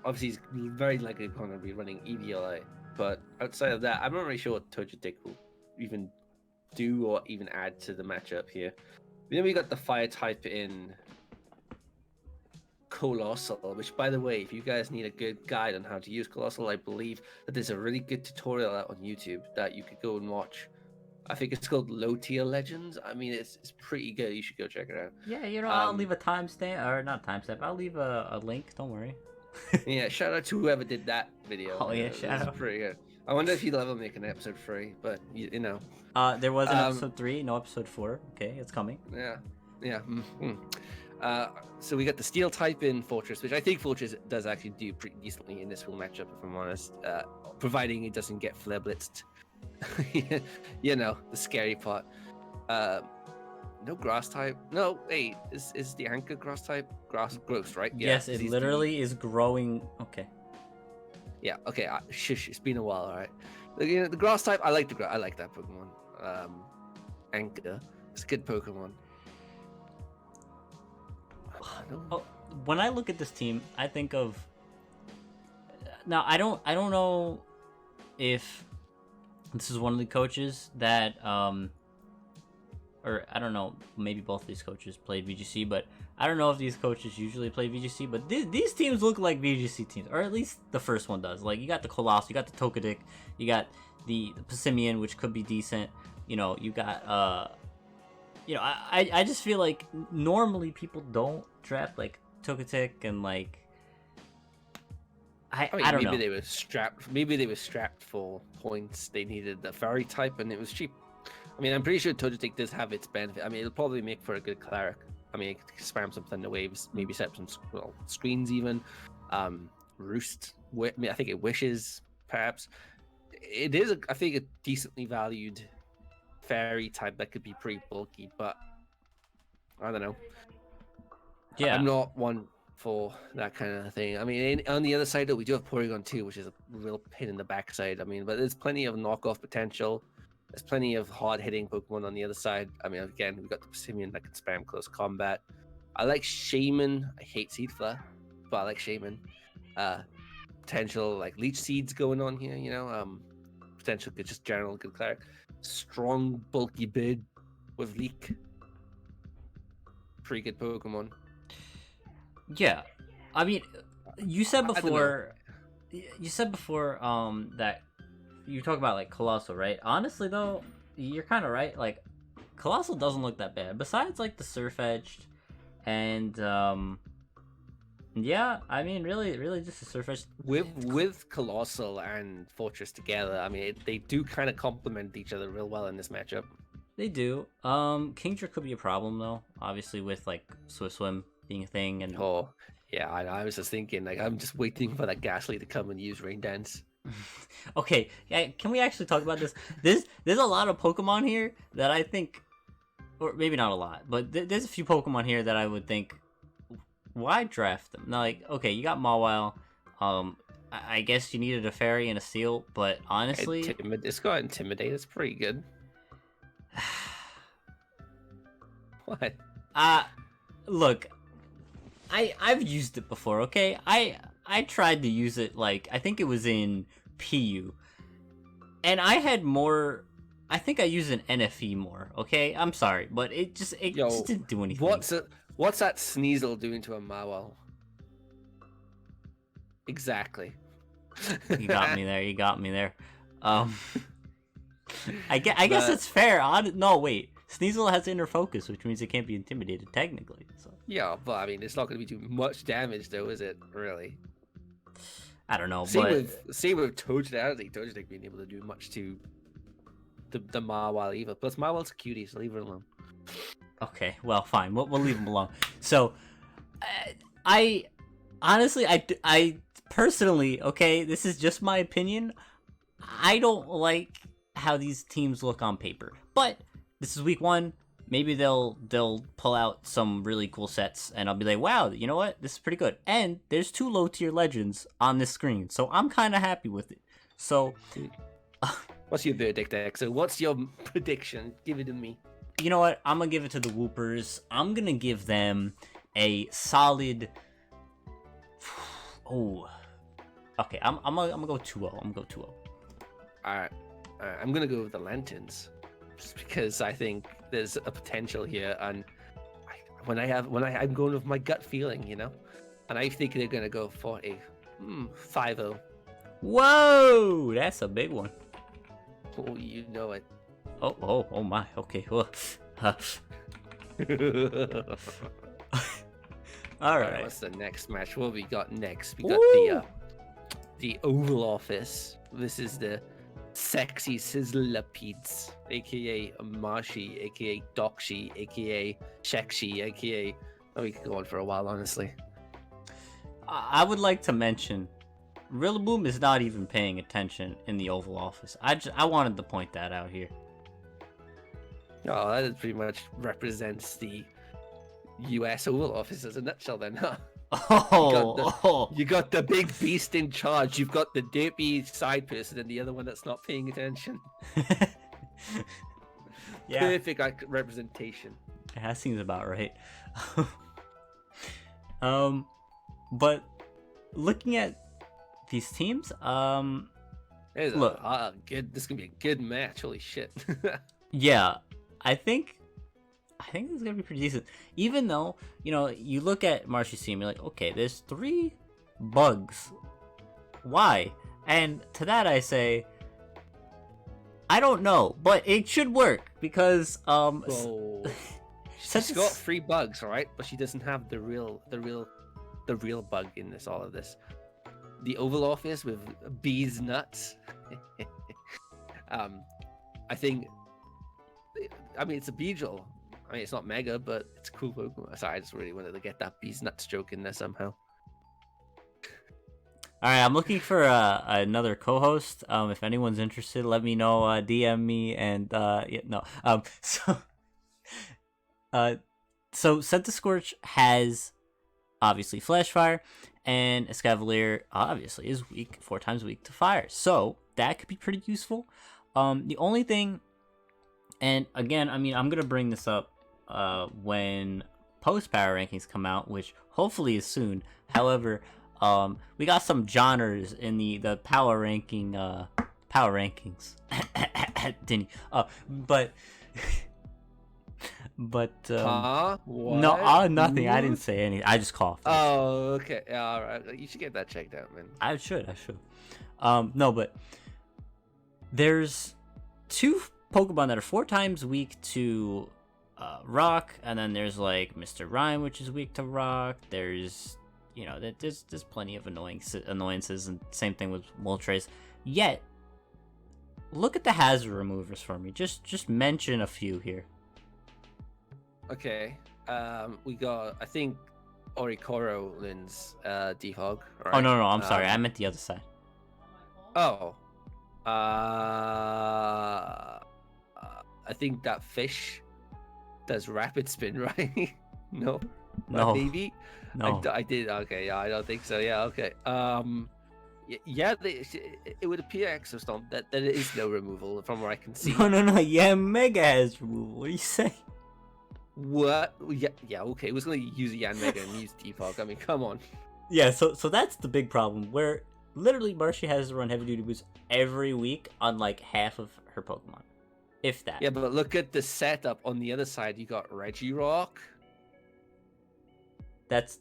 obviously is very likely going to be running EDL, but outside of that, I'm not really sure what Togetic will even do or even add to the matchup here. Then we got the Fire type in Colossal, which, by the way, if you guys need a good guide on how to use Colossal, I believe that there's a really good tutorial out on YouTube that you could go and watch. I think it's called Low Tier Legends. I mean, it's pretty good. You should go check it out. Yeah, I'll leave a timestamp, or not timestamp. I'll leave a link. Don't worry. Yeah, shout out to whoever did that video. Oh yeah, shout out. Pretty good. I wonder if he'll ever make an episode 3, but you know. There was an episode 3, no episode 4. Okay, it's coming. Yeah. So we got the steel type in Fortress, which I think Fortress does actually do pretty decently in this full matchup, if I'm honest. Providing it doesn't get flare blitzed. You know, the scary part. No grass type. No, wait, is the anchor grass type? Gross, right? Yeah, yes, it literally is growing. Okay. Yeah, okay. Shush, it's been a while, alright. You know, the grass type, I like that Pokemon. Anchor. It's a good Pokemon. Oh, when I look at this team, I think of. Now I don't know if this is one of the coaches that or I don't know, maybe both these coaches played VGC, but I don't know if these coaches usually play VGC, but these teams look like VGC teams, or at least the first one does. Like, you got the Colossal, you got the Tokedic, you got the Pissimian, which could be decent. You know, you got, you know, I just feel like normally people don't draft, like, Tokedic and, like, I don't know. Maybe they were strapped for points. They needed the fairy type, and it was cheap. I mean, I'm pretty sure Tokedic does have its benefit. I mean, it'll probably make for a good cleric. I mean, it could spam some Thunder Waves, maybe set up some screens even. Roost, I mean, I think it wishes, perhaps. It is, I think, a decently valued fairy type that could be pretty bulky, but I don't know. Yeah. I'm not one for that kind of thing. I mean, on the other side, though, we do have Porygon 2, which is a real pain in the backside. I mean, but there's plenty of knockoff potential. There's plenty of hard-hitting Pokemon on the other side. I mean, again, we've got the Pissimian that can spam close combat. I like Shaman. I hate Seed Flare, but I like Shaman. Potential, like, Leech Seeds going on here, you know? Potential good, just general good cleric. Strong, bulky bird with Leak. Pretty good Pokemon. Yeah. I mean, you said before that you talk about, like, Colossal, right? Honestly, though, you're kind of right. Like, Colossal doesn't look that bad. Besides, like, the Surf Edged and, yeah, I mean, really just a Surf Edged. With Colossal and Fortress together, I mean, they do kind of complement each other real well in this matchup. They do. Kingdra could be a problem, though, obviously, with, like, Swift Swim being a thing. And oh, yeah, I was just thinking, like, I'm just waiting for that Ghastly to come and use Rain Dance. Okay, yeah, can we actually talk about this? There's a lot of Pokemon here that I think, or maybe not a lot, but there's a few Pokemon here that I would think, why draft them? Now, like, okay, you got Mawile. I guess you needed a Fairy and a Seal, but honestly, it's got Intimidate. It's pretty good. What? Look, I've used it before. Okay, I tried to use it, like, I think it was in PU, and I had more. I think I used an NFE more. Okay, I'm sorry, but it just didn't do anything. What's that Sneasel doing to a Mawile? Exactly. You got me there. I guess it's fair. No, wait. Sneasel has inner focus, which means it can't be intimidated technically. So. Yeah, but I mean, it's not going to be doing much damage, though, is it? Really? I don't know. Same with Togedec. I don't think Togedec being able to do much to the Mawile either. Plus, Mawile's a cutie, so leave her alone. Okay, well, fine. We'll leave him alone. So, I honestly, I personally, okay, this is just my opinion. I don't like how these teams look on paper, but this is week 1. Maybe they'll pull out some really cool sets, and I'll be like, wow, you know what? This is pretty good. And there's 2 low-tier legends on this screen, so I'm kind of happy with it. So, what's your verdict, X? So what's your prediction? Give it to me. You know what? I'm going to give it to the Whoopers. I'm going to give them a solid... Oh. Okay, I'm going to go 2-0. I'm going to go 2-0. All right. I'm going to go with the Lanterns. Just because I think there's a potential here, and I'm going with my gut feeling, you know. And I think they're going to go for a 5-0. Whoa, that's a big one. Oh, you know it. Oh my. Okay. Well, all right. What's the next match? What we got next? We got Ooh. the Oval Office. This is the Sexy Sizzlapedes, aka Marshy, aka Dokshi, aka Shekshi, aka. Oh, we could go on for a while, honestly. I would like to mention, Rillaboom is not even paying attention in the Oval Office. I wanted to point that out here. Oh, that pretty much represents the US Oval Office as a nutshell, then, huh? You got the big beast in charge. You've got the derpy side person, and the other one that's not paying attention. Yeah. Perfect representation. That seems about right. But looking at these teams, look, good. This is gonna be a good match. Holy shit! yeah, I think this is gonna be pretty decent. Even though, you look at Marshy's team, you're like, okay, there's 3 bugs. Why? And to that I say, I don't know, but it should work because she's got 3 bugs, all right, but she doesn't have the real bug in all of this. The Oval Office with bees nuts. I think. I mean, it's a Beedrill. I mean, it's not mega, but it's a cool Pokemon. So I just really wanted to get that bees nuts joke in there somehow. All right, I'm looking for another co-host. If anyone's interested, let me know. DM me and yeah, no. So Scentiscorch has obviously Flash Fire, and Excadrill obviously is weak, 4 times weak to fire. So that could be pretty useful. The only thing, and again, I mean, I'm gonna bring this up when post power rankings come out, which hopefully is soon. However, we got some genres in the power rankings. Dinny. But no, nothing. I didn't say anything. I just coughed. Oh, okay. Yeah, all right. You should get that checked out, man. I should. No, but there's 2 Pokemon that are 4 times weak to rock, and then there's like Mr. Rhyme, which is weak to rock. There's there's plenty of annoyances, and same thing with Moltres. Yet, look at the hazard removers for me. Just mention a few here. Okay. We got, I think, Oricoro Lynn's Dehog. Right? Oh no, I'm sorry. I meant the other side. Oh. I think that fish does rapid spin, right? No. Maybe. No. I did. Okay. Yeah, I don't think so. Yeah. Okay. Yeah. It would appear, Exostomp, that there is no removal from where I can see. No. Yeah, Mega has removal. What do you say? What? Yeah. Okay. I was gonna use Yanmega and use Defog. I mean, come on. Yeah. So that's the big problem, where literally Marshy has to run heavy duty boost every week on like half of her Pokemon, if that. Yeah, but look at the setup on the other side. You got Regirock. That's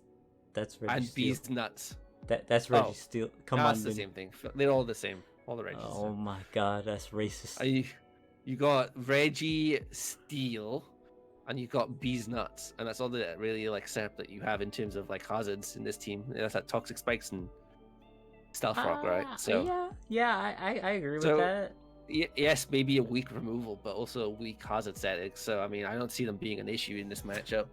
Reggie and Steel. Beast Nuts. That's Reggie Steel. Come on, that's the same thing. They're all the same. All the Reggies. Oh my god, that's racist. You got Reggie Steel, and you got Bees Nuts, and that's all the really like setup that you have in terms of like hazards in this team. That's that Toxic Spikes and Stealth Rock, right? So I agree with that. Yes, maybe a weak removal, but also a weak hazard setting. So I mean, I don't see them being an issue in this matchup.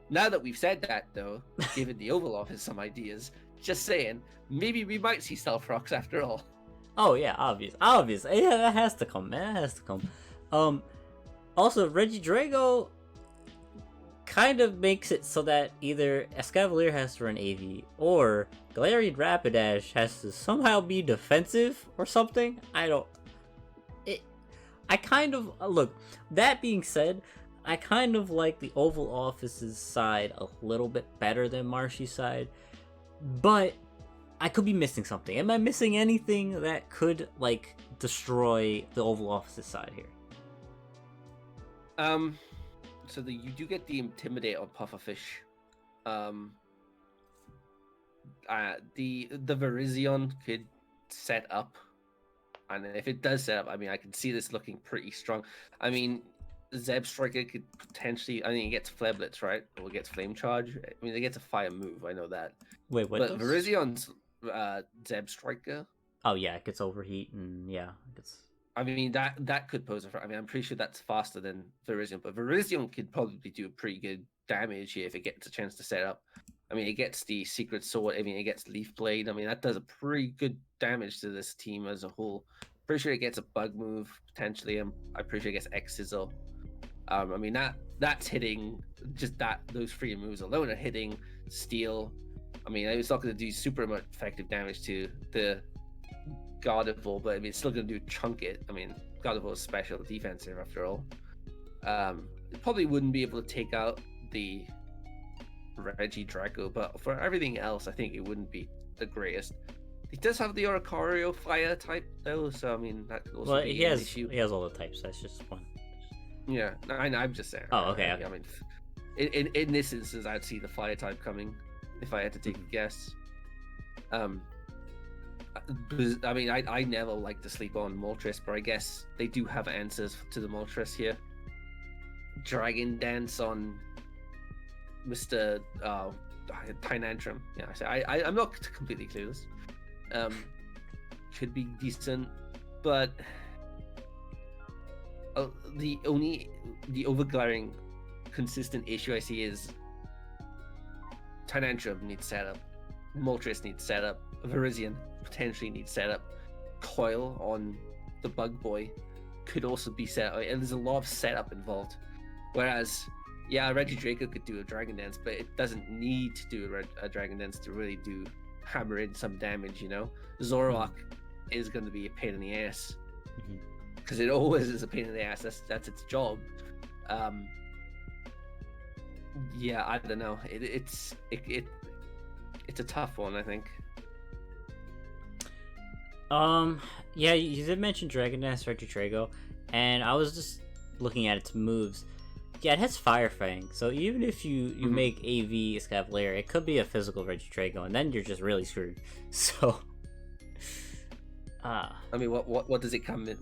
Now that we've said that, though, given the Oval Office some ideas, just saying, maybe we might see Stealth Rocks after all. Oh yeah, obvious. Yeah, that has to come, man. That has to come. Also, Regidrago kind of makes it so that either Excadrill has to run AV or Galarian Rapidash has to somehow be defensive or something. I kind of look. That being said, I kind of like the Oval Office's side a little bit better than Marshy's side, but I could be missing something. Am I missing anything that could like destroy the Oval Office's side here? So you do get the Intimidate on Pufferfish. the Virizion could set up, and if it does set up, I mean, I can see this looking pretty strong. I mean, Zeb Striker could potentially. I think he gets Flare Blitz, right? Or gets Flame Charge. I mean, he gets a fire move. I know that. Wait, what? But Virizion's Zeb Striker. Oh yeah, it gets overheat and yeah, it gets. I mean, that could pose a threat. I mean, I'm pretty sure that's faster than Virizion, but Virizion could probably do pretty good damage here if it gets a chance to set up. I mean, it gets the Secret Sword. I mean, it gets Leaf Blade. I mean, that does a pretty good damage to this team as a whole. Pretty sure it gets a Bug move potentially. I'm pretty sure it gets X Sizzle. I mean, that's hitting just those three moves alone are hitting Steel. I mean, it's not going to do super much effective damage to the Gardevoir, but I mean, it's still going to do chunk it. I mean, Gardevoir's special defensive after all. It probably wouldn't be able to take out the Regidrago, but for everything else, I think it wouldn't be the greatest. He does have the Oricorio fire type though, so I mean that could also be an issue. He has all the types. That's just one. Yeah, I'm just saying. Oh, okay. I mean, in this instance, I'd see the fire type coming if I had to take a guess. I mean, I never like to sleep on Moltres, but I guess they do have answers to the Moltres here. Dragon Dance on Mr. Tynantrum. Yeah, I'm not completely clueless. Could be decent, but the overglaring consistent issue I see is Tynantrum needs setup, Moltres needs setup, Virizion potentially needs setup, Coil on the Bug Boy could also be set up, and there's a lot of setup involved. Whereas, yeah, Regidrago could do a Dragon Dance, but it doesn't need to do a Dragon Dance to really hammer in some damage, you know? Zoroark is going to be a pain in the ass. Because it always is a pain in the ass. That's its job. Yeah, I don't know. It's a tough one, I think. Yeah, you did mention Dragon Dance Regidrago, and I was just looking at its moves. Yeah, it has Fire Fang, so even if you make AV Escavalier, it could be a physical Regidrago, and then you're just really screwed. So, I mean, what does it come in?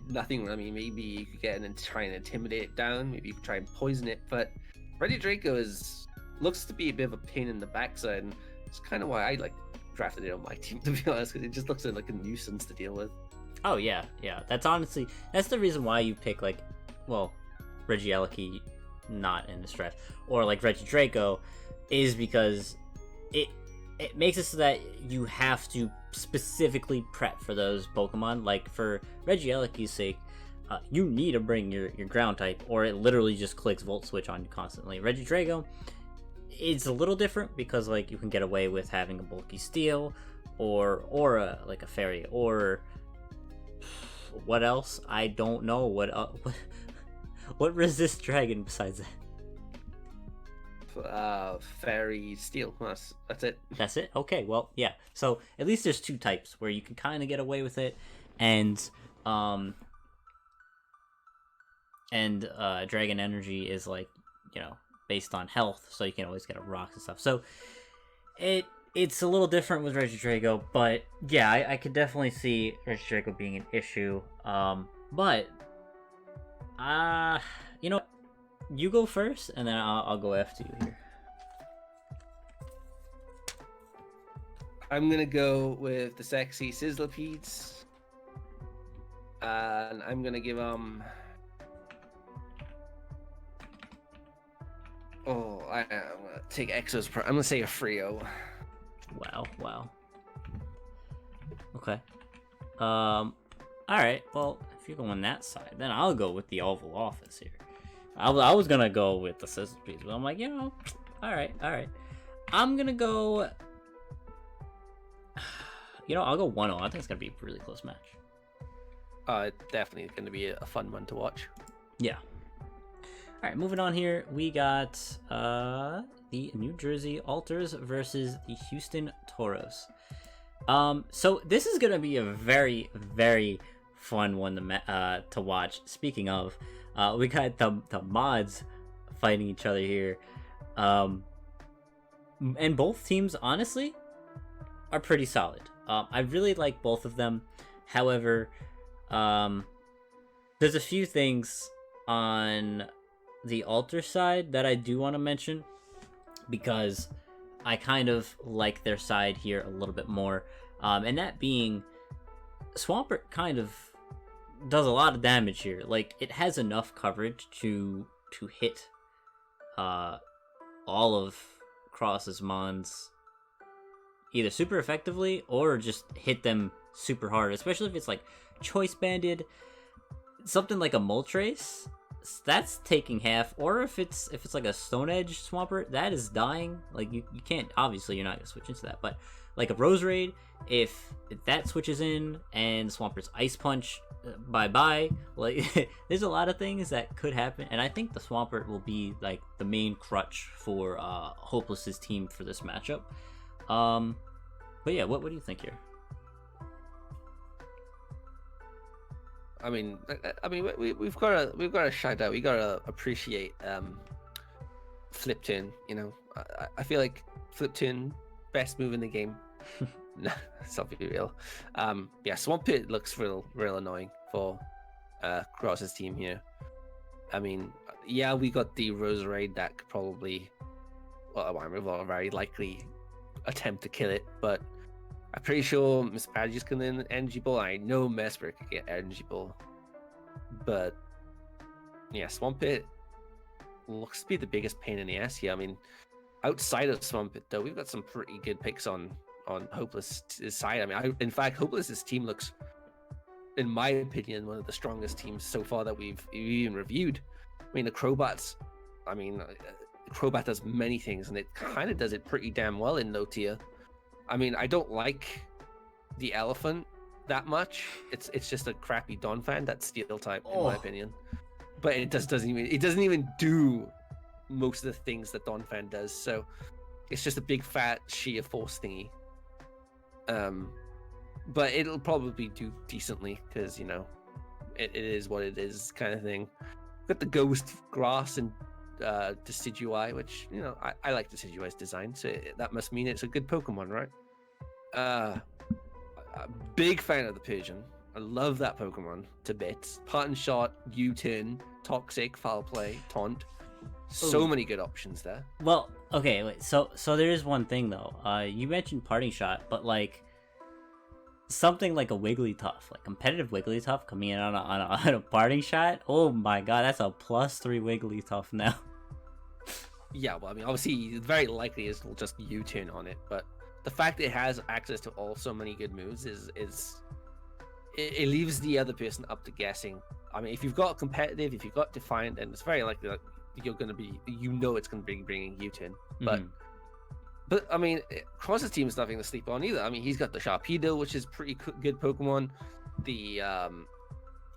Nothing. I mean, maybe you could get in and try and intimidate it down. Maybe you could try and poison it. But Regidrago looks to be a bit of a pain in the backside, and it's kind of why I drafted it on my team, to be honest, because it just looks like a nuisance to deal with. Oh yeah. That's the reason why you pick Regieleki not in this draft, or Regidrago, is because it makes it so that you have to specifically prep for those Pokemon. Like for Regieleki's sake, you need to bring your ground type, or it literally just clicks Volt Switch on you constantly. Regidrago, it's a little different because you can get away with having a bulky Steel, or a Fairy, or what else? I don't know what resists Dragon besides that? Fairy Steel. That's it. That's it? Okay, well, yeah. So at least there's two types where you can kind of get away with it, and Dragon Energy is based on health, so you can always get a rocks and stuff. So it's a little different with Regidrago, but yeah, I could definitely see Regidrago being an issue. But you know what? You go first, and then I'll go after you here. I'm gonna go with the sexy Sizzlipedes, and I'm gonna give I'm gonna take Exo's. I'm gonna say a Frio. Wow. Okay. All right. Well, if you're going that side, then I'll go with the Oval Office here. I was gonna go with the Sizzlipedes, but I'm like, all right. I'm gonna go. I'll go 1-0. I think it's gonna be a really close match. It's definitely gonna be a fun one to watch. Yeah. All right, moving on here, we got the New Jersey Alters versus the Houston Toros. So this is gonna be a very, very fun one to watch. Speaking of, we got the mods fighting each other here, and both teams honestly are pretty solid. I really like both of them. However, there's a few things on the altar side that I do want to mention, because I kind of like their side here a little bit more. And that being, Swampert kind of does a lot of damage here. Like, it has enough coverage to hit all of Cross's mons either super effectively or just hit them super hard, especially if it's like choice banded, something like a Moltres, that's taking half, or if it's like a Stone Edge Swampert, that is dying. Like, you can't, obviously you're not gonna switch into that, but like a Rose Raid, if that switches in and Swampert's Ice Punch, bye. Like, there's a lot of things that could happen, and I think the Swampert will be like the main crutch for Hopeless's team for this matchup. But yeah, what do you think here? I mean, we've got to shout out. We got to appreciate flip turn. You know, I feel like flip turn, best move in the game. No, let's not be real. Yeah, Swampert looks real annoying for Cross's team here. I mean, yeah, we got the Rose Raid that could probably, well, very likely attempt to kill it, but I'm pretty sure Miss Badger's gonna get an Energy Ball. I know Mesper could get Energy Ball, but yeah, Swampert looks to be the biggest pain in the ass here. I mean, outside of Swampert, though, we've got some pretty good picks on Hopeless' side. I mean, in fact, Hopeless' team looks, in my opinion, one of the strongest teams so far that we've even reviewed. I mean, the Crobats. I mean, Crobat does many things, and it kind of does it pretty damn well in low tier. I mean, I don't like the Elephant that much. It's just a crappy Donphan that's Steel type, in my opinion. But it doesn't even do most of the things that Donphan does. So it's just a big fat sheer force thingy. But it'll probably do decently because, you know, it is what it is, kind of thing. Got the Ghost Grass and Decidueye, which, you know, I like Decidueye's design, so that must mean it's a good Pokemon, right? A big fan of the Pigeon. I love that Pokemon to bits. Parting Shot, U-Turn, Toxic, Foul Play, Taunt. So many good options there. Well, okay, wait, so there is one thing though. You mentioned Parting Shot, but like something like a Wigglytuff, like competitive Wigglytuff coming in on a Parting Shot. Oh my god, that's a +3 Wigglytuff now. Yeah, well, I mean, obviously, very likely is just U-turn on it, but the fact that it has access to so many good moves it leaves the other person up to guessing. I mean, if you've got competitive, if you've got Defiant, then it's very likely that you're going to be, you know, it's going to be bringing U-turn. But I mean, Cross's team is nothing to sleep on either. I mean, he's got the Sharpedo, which is pretty good Pokemon. The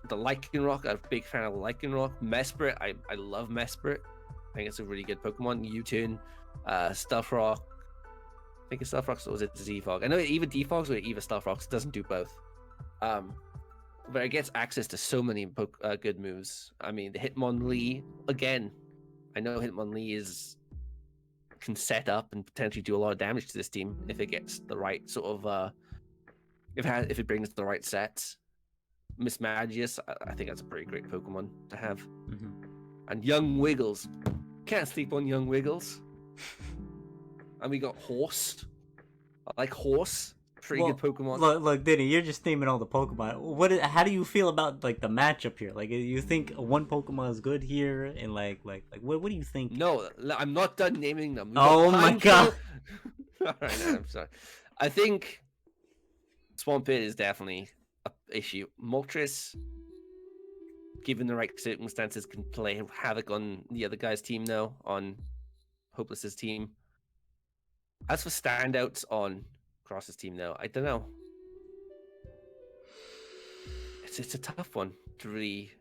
Lycanroc, I'm a big fan of Lycanroc. Mesprit, I love Mesprit. I think it's a really good Pokemon. U-turn, Stuff Rock. I think it's Stuff Rocks, or was it Z-Fog? I know either Defogs or either Stuff Rocks doesn't do both. But it gets access to so many good moves. I mean, the Hitmonlee, again, I know Hitmonlee can set up and potentially do a lot of damage to this team if it gets the right sort of if it brings the right sets. Miss Magius, I think that's a pretty great Pokemon to have. And Young Wiggles, can't sleep on Young Wiggles. And we got Horse. I like Horse, pretty good Pokemon. Look, Diddy, you're just naming all the Pokemon. How do you feel about like the matchup here? Like, you think one Pokemon is good here, and like what do you think? No, I'm not done naming them. Oh my god! All right, I'm sorry. I think Swampert is definitely an issue. Moltres, given the right circumstances, can play havoc on the other guy's team now, on Hopeless's team. As for standouts on Cross's team, though, I don't know. It's a tough one to really,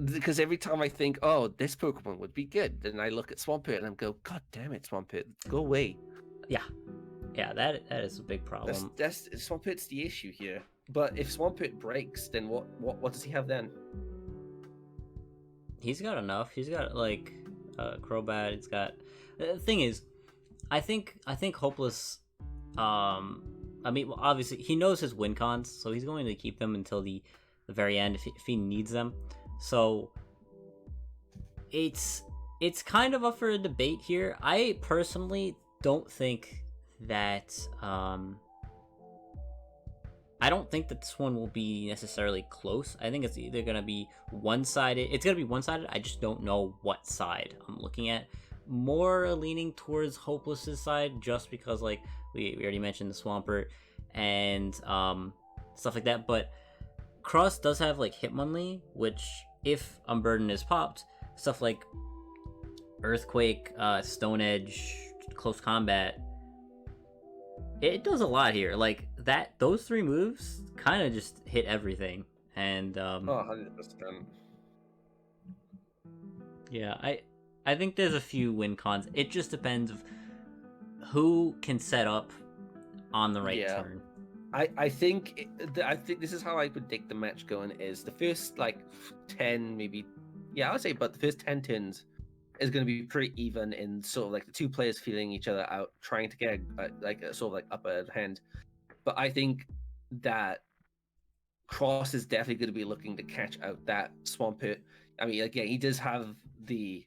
because every time I think, oh, this Pokemon would be good, then I look at Swampert and I go, God damn it, Swampert, go away. Yeah, that is a big problem. That's Swampert's the issue here. But if Swampert breaks, then what does he have then? He's got enough. He's got like Crobat. He's got. The thing is, I think Hopeless I mean, well, obviously he knows his win cons, so he's going to keep them until the very end if he needs them. So it's kind of up for a debate here. I personally don't think that I don't think that this one will be necessarily close. I think it's either gonna be one-sided. It's gonna be one-sided. I just don't know what side I'm looking at. More leaning towards Hopeless's side, just because like we already mentioned the Swampert and stuff like that. But Cross does have like Hitmonlee, which if Unburden is popped, stuff like Earthquake, Stone Edge, Close Combat, it does a lot here. Like that, those three moves kind of just hit everything. And 100%. yeah, I think there's a few win cons. It just depends of who can set up on the right turn. I think this is how I predict the match going is the first like 10 maybe, I would say, but the first 10 turns is going to be pretty even in sort of like the two players feeling each other out, trying to get a sort of like upper hand. But I think that Cross is definitely going to be looking to catch out that Swampert. I mean, again, he does have the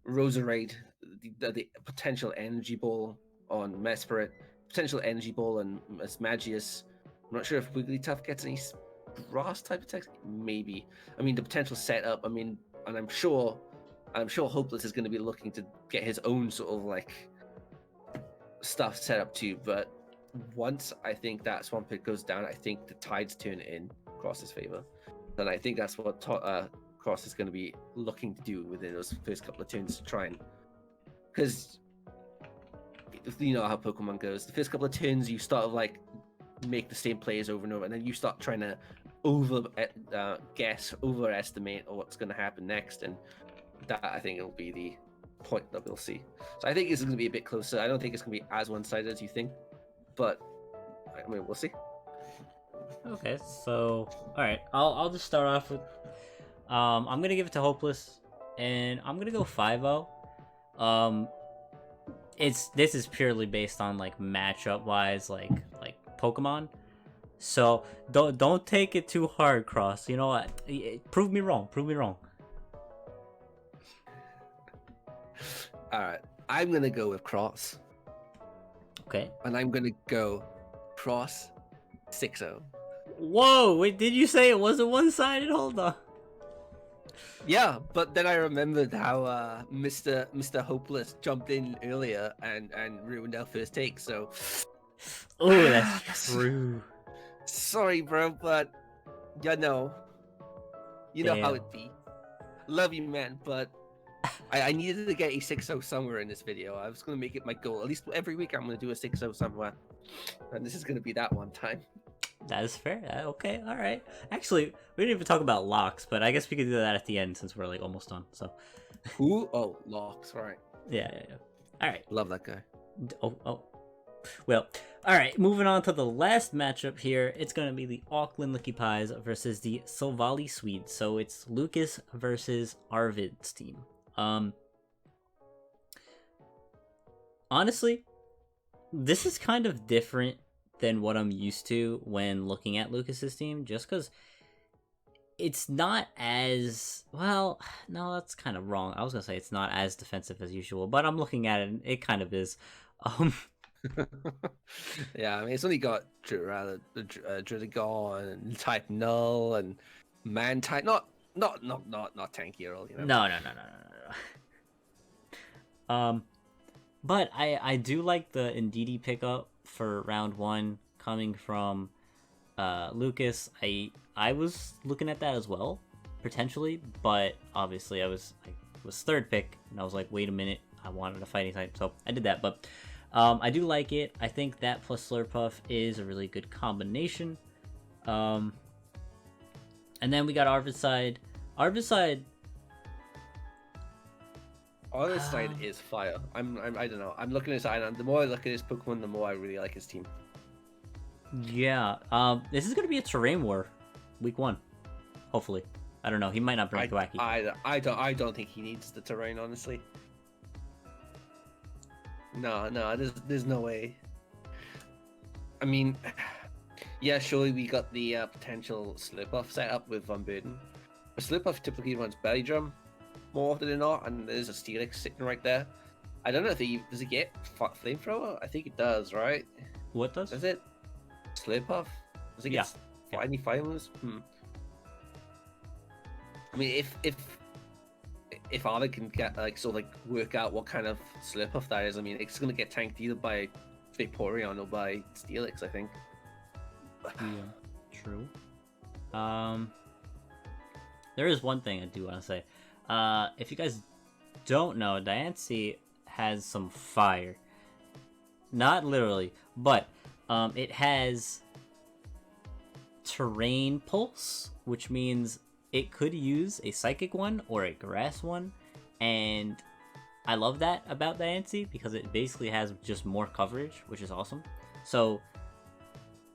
Roserade, the potential energy ball on Mesprit, potential energy ball on Magius. I'm not sure if Wigglytuff gets any grass type attacks. Maybe. I mean, the potential setup. I mean, and I'm sure Hopeless is going to be looking to get his own sort of like stuff set up too. But once I think that Swampert goes down, I think the tides turn in Cross's favor. And I think that's what Cross is going to be looking to do within those first couple of turns to try and, because you know how Pokemon goes. The first couple of turns, you start to like make the same plays over and over, and then you start trying to overestimate what's going to happen next, and that I think it'll be the point that we'll see. So I think it's going to be a bit closer. I don't think it's going to be as one-sided as you think, but I mean, we'll see. Okay, so all right, I'll just start off with I'm gonna give it to Hopeless, and I'm gonna go 5-0. This is purely based on like matchup wise, like Pokemon. So don't take it too hard, Cross. You know what? Prove me wrong. All right, I'm gonna go with Cross. Okay. And I'm gonna go Cross 6-0. Whoa! Wait, did you say it wasn't one-sided? Hold on. Yeah, but then I remembered how Mr. Hopeless jumped in earlier and ruined our first take. So, oh, that's true. Sorry, bro, but you know how it be. Love you, man, but I needed to get a 6-0 somewhere in this video. I was gonna make it my goal. At least every week, I'm gonna do a 6-0 somewhere, and this is gonna be that one time. That is fair. Okay, all right. Actually, we didn't even talk about locks, but I guess we could do that at the end since we're like almost done. So, who? Oh, locks. Right. Yeah. All right. Love that guy. Oh. Well, all right. Moving on to the last matchup here. It's gonna be the Auckland Licky Pies versus the Silvally Swedes. So it's Lucas versus Arvid's team. Honestly, this is kind of different than what I'm used to when looking at Lucas's team, just because it's not as well. No, that's kind of wrong. I was gonna say it's not as defensive as usual, but I'm looking at it and it kind of is. Yeah, I mean, it's only got Druddigon and type null and man type, not tanky at all, you know. No. But I do like the Indeedee pickup for round 1 coming from Lucas. I was looking at that as well, potentially, but obviously I was third pick, and I was like, wait a minute, I wanted a fighting type, so I did that. But I do like it. I think that plus Slurpuff is a really good combination. And then we got Arvid's side. Arvid's side is fire. I don't know. I'm looking at his side, and the more I look at his Pokemon, the more I really like his team. Yeah. This is gonna be a terrain war, week 1, hopefully. I don't know. He might not bring Thwacky. I don't think he needs the terrain, honestly. No, there's no way. I mean, yeah, surely we got the potential slip-off set up with Von Burden. A slip-off typically runs belly drum more often than not, and there's a Steelix sitting right there. I don't know if does it get flamethrower? I think it does, right? What does? Does it? Slip-off? Does it get any fire moves? I mean, if Arvid can get work out what kind of slip-off that is, I mean, it's gonna get tanked either by Vaporeon or by Steelix, I think. Yeah, true. There is one thing I do want to say. If you guys don't know, Diancie has some fire. Not literally, but it has terrain pulse, which means it could use a psychic one or a grass one, and I love that about Diancie because it basically has just more coverage, which is awesome. So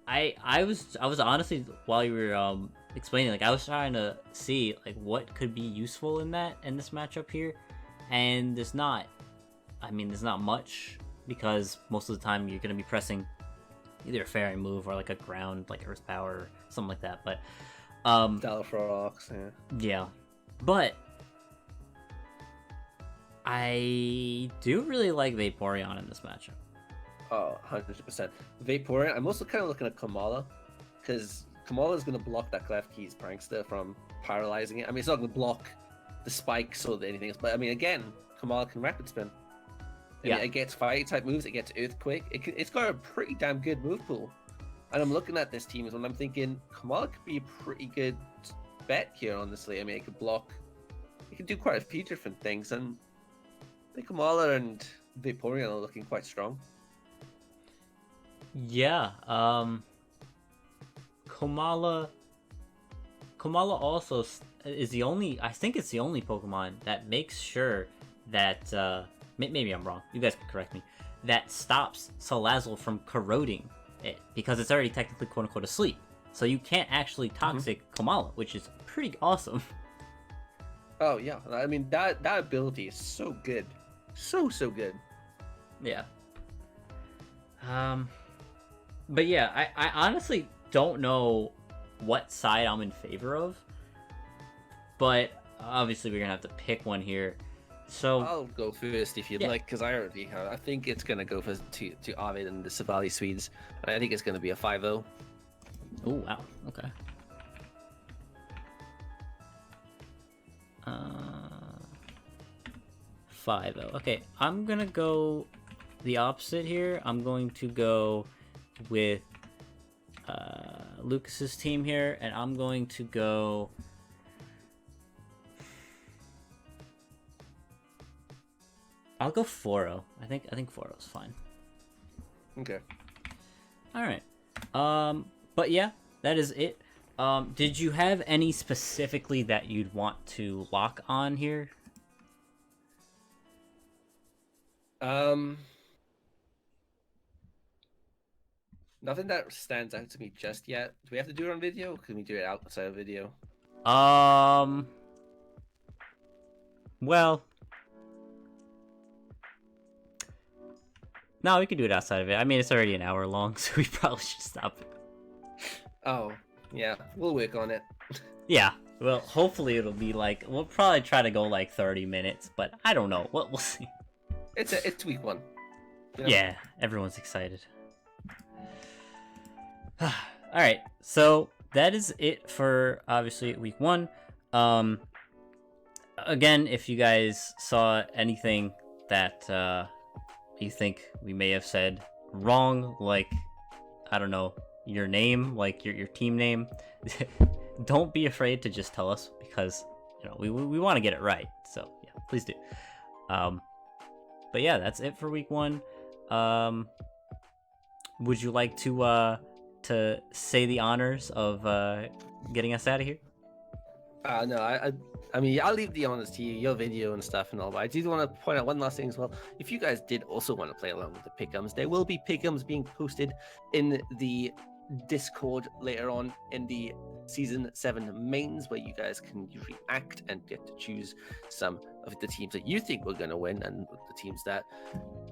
I was honestly, while you were explaining, like I was trying to see like what could be useful in this matchup here, and there's not much, because most of the time you're gonna be pressing either a fairy move or like a ground, like Earth Power or something like that. But Dalfrox, yeah, but I do really like Vaporeon in this matchup. Oh, 100%. Vaporeon. I'm also kind of looking at Kamala, because Kamala is going to block that Clef Keys Prankster from paralyzing it. I mean, it's not going to block the spikes or anything else, but I mean, again, Kamala can Rapid Spin. I mean, it gets fire type moves, it gets Earthquake. It's got a pretty damn good move pool. And I'm looking at this team and I'm thinking Kamala could be a pretty good bet here, honestly. I mean, it could block, it can do quite a few different things, and I think Kamala and Vaporeon are looking quite strong. Yeah, Kamala also is the only, I think it's the only Pokemon that makes sure that, maybe I'm wrong, you guys can correct me, that stops Salazzle from corroding it, because it's already technically quote-unquote asleep. So you can't actually toxic Kamala, which is pretty awesome. Oh yeah, I mean, that ability is so good. So good. Yeah. But yeah, I honestly don't know what side I'm in favor of, but obviously we're gonna have to pick one here. So I'll go first if you'd like, because I already have. I think it's gonna go to Arvid and the Savali Swedes. I think it's gonna be a 5-0. Oh wow, okay. 5-0. Okay, I'm gonna go the opposite here. I'm going to go with Lucas's team here, and I'm going to go. I'll go 4-0. I think 4-0 is fine. Okay. All right. But yeah, that is it. Did you have any specifically that you'd want to lock on here? Nothing that stands out to me just yet. Do we have to do it on video, or can we do it outside of video? Well, no, we could do it outside of it. I mean, it's already an hour long, so we probably should stop it. Oh, yeah, we'll work on it. Yeah, well, hopefully it'll be like, we'll probably try to go like 30 minutes, but I don't know. We'll see. It's week 1. You know? Yeah, everyone's excited. Alright, so that is it for, obviously, week 1. Again, if you guys saw anything that you think we may have said wrong, like, I don't know, your name, like your team name, don't be afraid to just tell us, because, you know, we want to get it right. So, yeah, please do. But yeah, that's it for week 1. Would you like to say the honors of getting us out of here? No, I mean, I'll leave the honors to you, your video and stuff and all, but I do want to point out one last thing as well. If you guys did also want to play along with the Pickems, there will be Pickems being posted in the Discord later on in the season 7 mains, where you guys can react and get to choose some of the teams that you think we're going to win, and the teams that,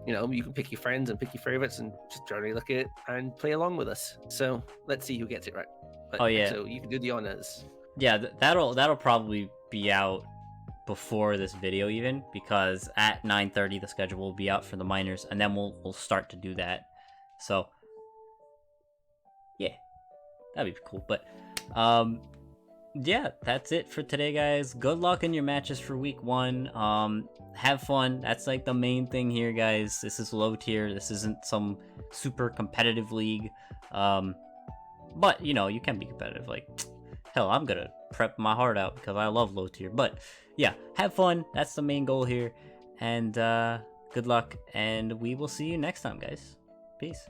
you know, you can pick your friends and pick your favorites and just generally look at it and play along with us. So let's see who gets it right. But, Oh, yeah. So you can do the honors. Yeah, that'll probably be out before this video even, because at 9:30 the schedule will be out for the minors, and then we'll start to do that. So yeah, that'd be cool. But yeah, that's it for today, guys. Good luck in your matches for week 1. Have fun. That's like the main thing here, guys. This is low tier. This isn't some super competitive league. But you know, you can be competitive. Like, hell, I'm gonna prep my heart out because I love low tier. But yeah, have fun. That's the main goal here. And good luck, and we will see you next time, guys. Peace.